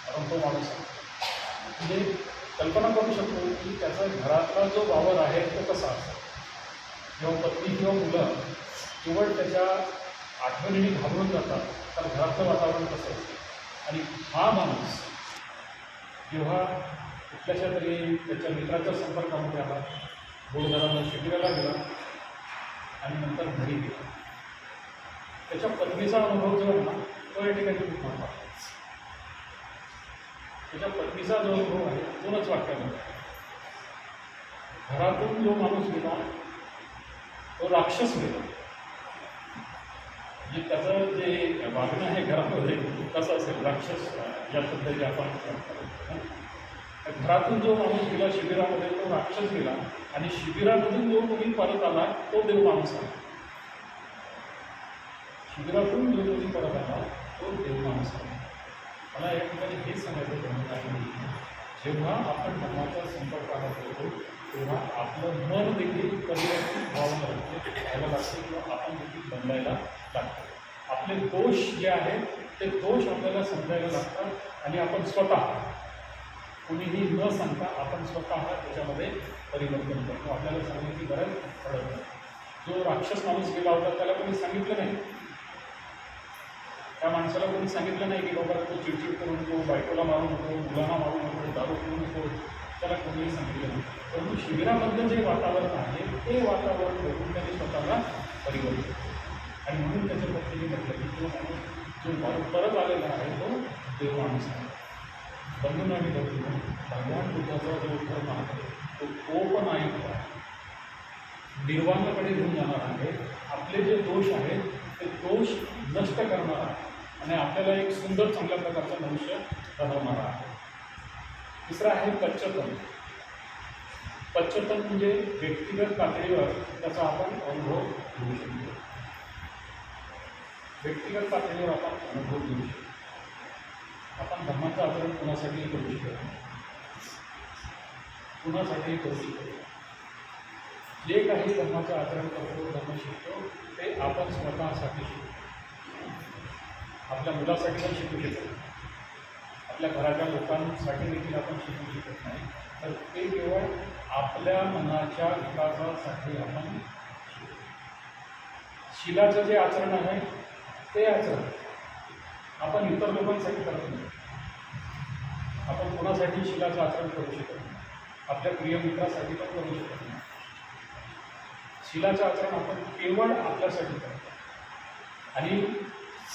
कारण तो माणूस म्हणजे कल्पना करू शकतो की त्याचा घरातला जो वावर आहे तो कसा असतो. जेव्हा पत्नी किंवा मुलं केवळ त्याच्या आठवणीने घाबरून जातात तर घरातलं वातावरण कसं असतं. आणि हा माणूस जेव्हा कुठल्याशा तरी त्याच्या मित्राच्या संपर्कामध्ये आला, गोळघरानं शिबिराला गेला आणि नंतर घरी गेला, त्याच्या पत्नीचा अनुभव जो आहे ना तो या ठिकाणी खूप महत्त्वाचा. त्याच्या पत्नीचा जो अनुभव आहे 2च वाक्यामध्ये, घरातून जो माणूस गेला तो राक्षस गेला. म्हणजे त्याचं जे वागणं आहे घरामध्ये कसं असेल, राक्षस या पद्धतीने आपण घरातून जो माणूस गेला शिबिरामध्ये तो राक्षस गेला, आणि शिबिरामधून जो कोणी परत आला तो देव माणूस आला. शिबिरातून जो कोणी परत आला तो देव माणूस आला. मला या ठिकाणी हेच सांगायचं आहे, जेव्हा आपण धर्माच्या संपर्कात होतो तेव्हा आपलं मन देखील परिवर्तित व्हावं व्हायला लागते किंवा आपण देखील बदलायला लागतो. आपले दोष जे आहेत ते दोष आपल्याला समजायला लागतात आणि आपण स्वतः कुणीही न सांगता आपण स्वतः त्याच्यामध्ये परिवर्तन करतो. आपल्याला सांगण्याची गरज पडत नाही. जो राक्षस माणूस गेला होता त्याला कोणी सांगितलं नाही, त्या माणसाला कोणी सांगितलं नाही की बाबा तो चिडचिड करू नको, बायकोला मारू नको, मुलांना मारू नको, दारू पिऊ नको, त्याला कोणीही सांगितलं नाही. परंतु शिबिरामधलं जे वातावरण आहे ते वातावरण बघून त्याने स्वतःला परिवर्तित केलं. आणि म्हणून त्याच्या पत्नीने म्हटलं की तो माणूस जो परत आलेला आहे तो देव माणूस आहे. बंधून आणि भक्तीनं भगवान बुद्धाचा जो धर्म आहे तो ओपन आहे. निर्वाणाकडे घेऊन जाणार आहे. आपले जे दोष आहेत ते दोष नष्ट करणारा आणि आपल्याला एक सुंदर चांगल्या प्रकारचं मनुष्य बनवणारा आहे. तिसरा आहे पश्चात्ताप. पश्चात्ताप म्हणजे व्यक्तिगत पातळीवर त्याचा आपण अनुभव घेऊ शकतो. व्यक्तिगत पातळीवर आपण अनुभव घेऊ शकतो. आपण धर्माचं आचरण कुणासाठीही करू शकतो, कुणासाठीही करू शकतो. जे काही धर्माचं आचरण करतो, धर्म शिकतो, ते आपण स्वतःसाठी शिकतो. आपल्या मुलासाठी पण शिकू शकतो, आपल्या घराच्या लोकांसाठी देखील आपण शिकू शकत नाही. तर ते केवळ आपल्या मनाच्या विकासासाठी आपण शिकतो. शीलाचं जे आचरण आहे ते आचरण आपण इतर लोकांसाठी करत नाही. आपण कोणासाठी शीलाचं आचरण करू शकत नाही, आपल्या प्रियमित्रासाठी पण करू शकत नाही. शीलाचं आचरण आपण केवळ आपल्यासाठी करतो. आणि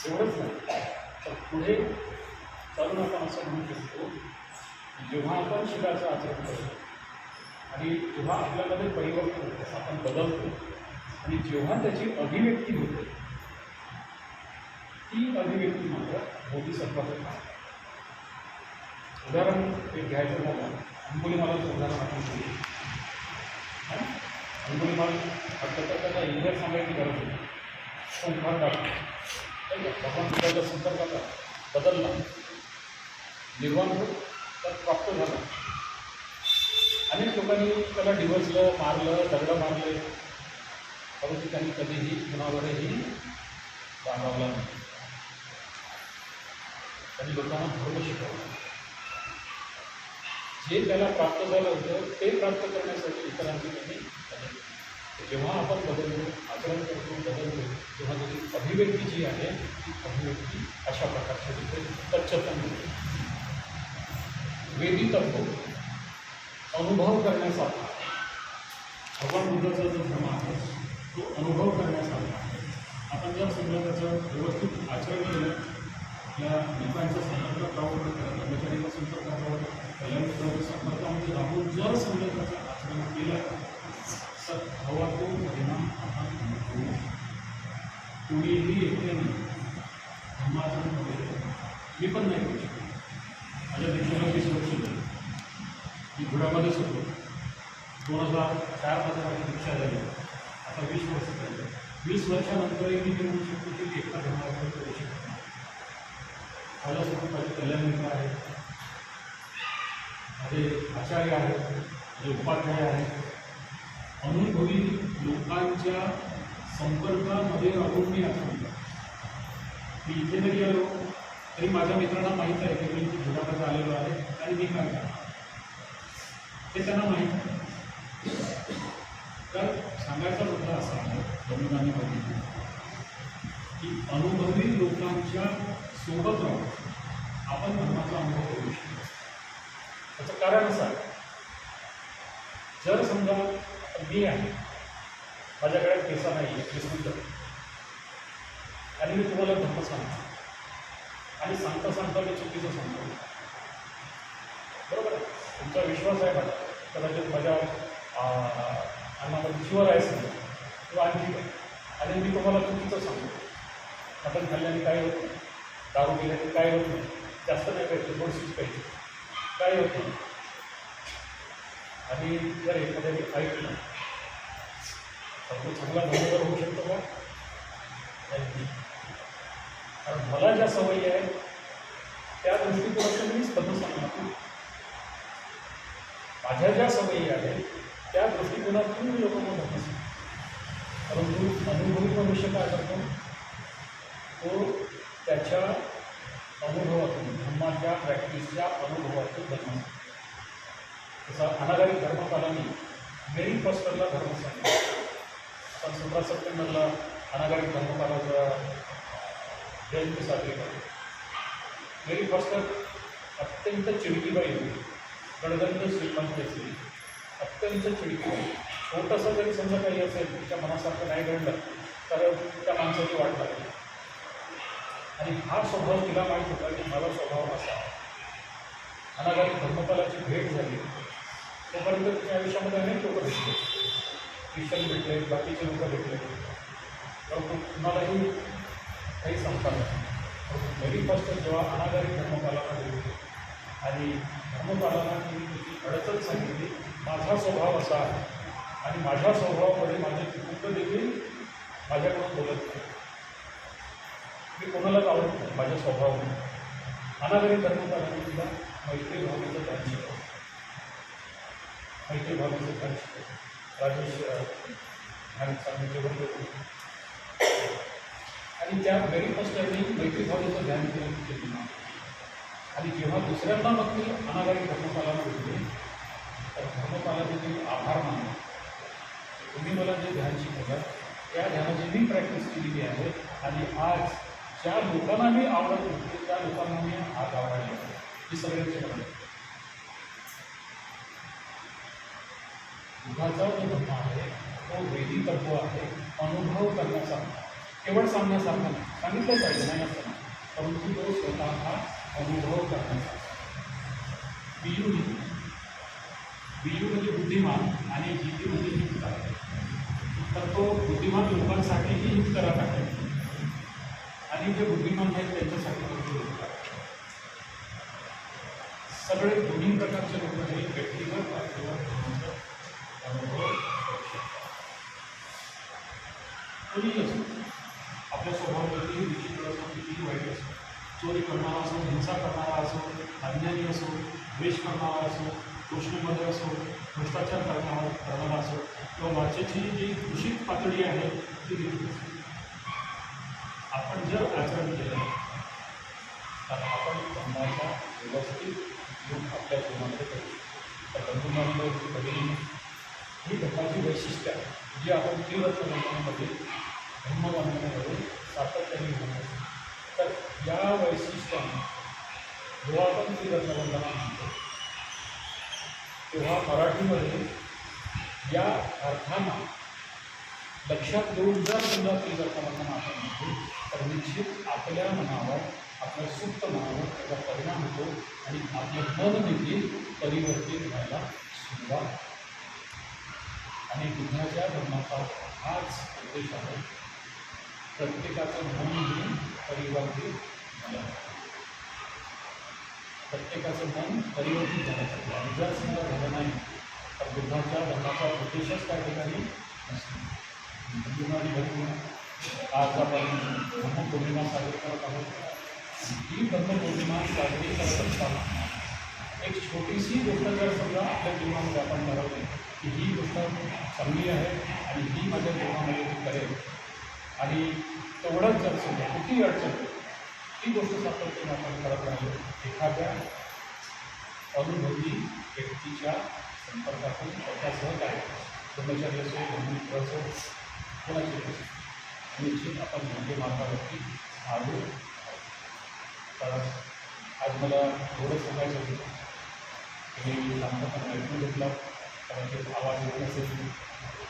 एवढंच नाही, तर पुढे चालून आपण असं म्हणू शकतो, जेव्हा आपण शीलाचं आचरण करतो आणि जेव्हा आपल्यामध्ये परिवर्तन होतं, आपण बदलतो आणि जेव्हा त्याची अभिव्यक्ती होते, ती अभिव्यक्ती मात्र बोधिसत्वाचं काम. उदाहरण एक घ्यायचं झालं, अंगुलीमालाचं उदाहरण आपण घेऊ. अंगुलीमाल वाटतं तर त्याचा इंग्रज सांगायची गरज होती. संस्कार टाकतो, भगवान बुद्धाच्या संपर्काचा बदलला, निर्वाण होत तर प्राप्त झाला. अनेक लोकांनी त्याला डिवचलं, मारलं, दगडं मारले, परंतु त्यांनी कधीही कुणावरही रागावला नाही. त्यांनी लोकांना धर्म शिकवलं. जे त्याला प्राप्त झालं होतं ते प्राप्त करण्यासाठी इतरांची त्यांनी मदत केली. जेव्हा आपण बदलतो, आचरण करतो, बदलतो, तेव्हा त्याची अभिव्यक्ती जी आहे ती अभिव्यक्ती अशा प्रकारची होते. पश्चात्ताप होते. वेदितत्व अनुभव करण्यासारखा. भगवान बुद्धाचा जो धर्म आहे तो अनुभव करण्यासारखा आहे. आपण जर समजा त्याचं व्यवस्थित आचरण केलं, आपल्या लोकांच्या संपर्कात राहून, कर्मचारीच्या संपर्कात राहून, कल्याणच्या संपर्कामध्ये राहून जर समजा त्याचं आचरण केलं तर हवा तो परिणाम आपण अनुभवू. कोणीही एकट्याने धर्माचरण वगैरे मी पण नाही करू शकतो. माझ्या देशाला 20 वर्ष झाली, मी घोड्यामध्येच होतो. 2004 माझ्या दीक्षा झाली, आता 20 वर्ष झाली. 20 वर्षानंतरही मी म्हणू शकतो की एकटा धर्माचरण करू शकतो. माझ्यासोबत माझे कल्याण मित्र आहेत, माझे आचार्य आहेत, माझे उपाध्याय आहेत. अनुभवी लोकांच्या संपर्कामध्ये राहून मी आचरण करतो. मी इथे जरी आलो तरी माझ्या मित्रांना माहीत आहे की मी घोड्यामध्ये आलेलो आहे आणि मी काय करणार हे त्यांना माहीत आहे. तर सांगायचा मुद्दा असा आहे बंधुकांनी बघितलं की अनुभवी लोकांच्या सोबत राहून आपण धर्माचा अनुभव करू शकतो. त्याचं कारण असं आहे, जर समजा मी आहे, माझ्याकडे पैसा नाही आहे, श्रीमंत, आणि मी तुम्हाला धर्म सांगतो आणि सांगता सांगता मी चुकीचं सांगतो, बरोबर आहे. तुमचा विश्वास आहे माझा, कदाचित माझ्या अन्नामध्ये जीवर आहे समजा किंवा आणखी काय, आणि मी तुम्हाला चुकीचं सांगतो. मटण खाल्ल्याने काय होत नाही, दारू पिल्याने काय होत नाही, जास्त नाही पाहिजे, थोडीशीच पाहिजे, काय होत नाही. आणि जर एखाद्याने ऐकलं तर तो चांगला बरोबर होऊ शकतो का? नाही. कारण मला ज्या सवयी आहेत त्या दृष्टिकोनातून मी धर्म सांगणार. माझ्या ज्या सवयी आहेत त्या दृष्टिकोनातून मी लोकांना धर्म सांगतो. परंतु अनुभवी मनुष्य काय करतो, तो त्याच्या अनुभवातून, धर्माच्या प्रॅक्टिसच्या अनुभवातून धर्म सांगतो. तसा अनागारिक धर्मपालांनी मेरी फॉस्टरला धर्म सांगितलं. आपण 17 सप्टेंबरला अनागारिक धर्मपालाचा जयंती साजरी करतो. मेरी फॉस्टर अत्यंत चिडकीबाई होती, गडगंज श्रीमंत असली, अत्यंत चिडकीबाई. छोटंसं जरी समजा काही असेल तिच्या मनासारखं नाही घडलं तर त्या माणसाची वाट लागली. आणि हा स्वभाव तिला माहीत होता की माझा स्वभाव असा. अनागारिक धर्मपालाची भेट झाली तोपर्यंत तिच्या आयुष्यामध्ये अनेक लोक भेटले. किशन भेटले, बाकीचे लोक भेटले, तर कुणालाही काही सांगता नाही. व्हेरी फर्स्ट जेव्हा अनागरिक धर्मपालांना भेटले आणि धर्मपालांना मी त्याची अडचण सांगितली, माझा स्वभाव असा आहे आणि माझ्या स्वभावामुळे माझे कुटुंब देखील माझ्याकडून बोलत नाही. मी कोणालाच आवडत नाही माझ्या स्वभावामुळे. अनागरिक धर्मपालांनी सुद्धा मैत्री भावनेचं ध्यान शिकवलं. मैत्री भावनेचं ध्यान शिकवलं. राजेश ध्यान सांगण्याचे बंद केले आणि त्या व्हेरी फर्स्ट टाईमनी मैत्री भावनेचं ध्यान केलं. आणि जेव्हा दुसऱ्यांदा मग मी अनागरिक धर्मपालांना भेटले तर धर्मपालांनी मी आभार मानले. तुम्ही मला जे ध्यान शिकवलं त्या ध्यानाची मी प्रॅक्टिस केलेली आहे आणि आज ज्या लोकांना मी आवडत होते त्या लोकांना मी आज आवडले. ही सगळ्यांची आवड. बुद्धाचा जो धर्म आहे तो वेदी तत्व आहे, अनुभव करण्याचा, केवळ सांगण्यासारखा नाही. सांगितलं पाहिजे नाही असं नाही, परंतु तो स्वतः हा अनुभव करण्याचा. बियू म्हणजे बुद्धिमान आणि हिती म्हणजे हितकर. तर तो बुद्धिमान लोकांसाठीही हितकरक आहे आणि जे बुद्धिमान आहेत त्यांच्यासाठी सगळे दोन्ही प्रकारचे लोक हे व्यक्तिगत पातळीवर अनुभव करू शकतात. कोणीही असो, आपल्या स्वभाव कितीही विचित्र असो, कितीही वाईट असो, चोरी करणारा असो, हिंसा करणारा असो, अज्ञानी असो, द्वेष करणारा असो, गोष्टीमध्ये असो, भ्रष्टाचार करणारा असो किंवा वाचेची जी दूषित पातळी आहे ती देखील आपण जर आचरण केलं तर आपण धर्माचा व्यवस्थित उपयोग आपल्या जीवनामध्ये करू. तर धर्ममानंद कधी ही धर्माची वैशिष्ट्य आहे जी आपण त्रिरत्न बंधनामध्ये धर्मबंधनामध्ये सातत्याने घेऊन असतो. तर या वैशिष्ट्याने जेव्हा आपण त्रिरत्नबंधना म्हणतो तेव्हा मराठीमध्ये या अर्थांना लक्षात घेऊन जर समजा त्रिरत्नबंधना आपण म्हणतो तर निश्चित आपल्या मनावर, आपल्या सुप्त मनावर त्याचा परिणाम होतो आणि आपले मन देखील परिवर्तित व्हायला सुरुवात. आणि बुद्धाच्या धर्माचा हाच उद्देश आहे. प्रत्येकाचं मन हे परिवर्तित झालं, प्रत्येकाचं मन परिवर्तित झाल्यासाठी. आणि जर समजा झालं नाही तर बुद्धाच्या धर्माचा उद्देशच त्या ठिकाणी नसतो. आज आपण ब्रह्मपौर्णिमा साजरी करत आहोत. ही ब्रह्मपौर्णिमा साजरी करत असताना एक छोटीशी गोष्ट जर समजा आपल्या जीवनामध्ये आपण ठरवली की ही गोष्ट चांगली आहे आणि ही माझ्या जीवनामध्ये मी करेल आणि तेवढंच जर समजा किती अडचण ती गोष्ट सातत्याने आपण करत राहिलो एखाद्या अनुभवी व्यक्तीच्या संपर्कातून त्याच्यासह काय ब्रह्मचारी असो, ब्रह्ममित्र असो, कोणाची निश्चित आपण म्हणजे मार्गावरती आलो. तर आज मला थोडं सांगायचं होतं की मी सांगताना ऐकून घेतला, कदाचित आवाज येत नसेल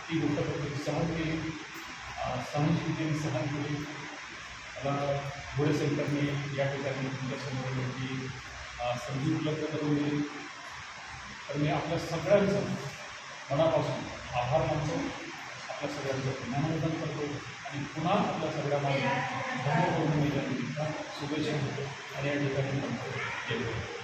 ती गोष्ट फक्त सहन केली, सहनशीलतेने सहन केली. मला घोडे सेंटरने या ठिकाणी तुमच्यासमोर की संधी उपलब्ध करून दिली. तर मी आपल्या सगळ्यांचं मनापासून आभार मानतो, आपल्या सगळ्यांचं ज्ञानवर्धन करतो आणि पुन्हा आपल्या सगळ्यांना धर्मपौर्णिमेच्या निमित्तानं शुभेच्छा देतो आणि या ठिकाणी म्हणतो.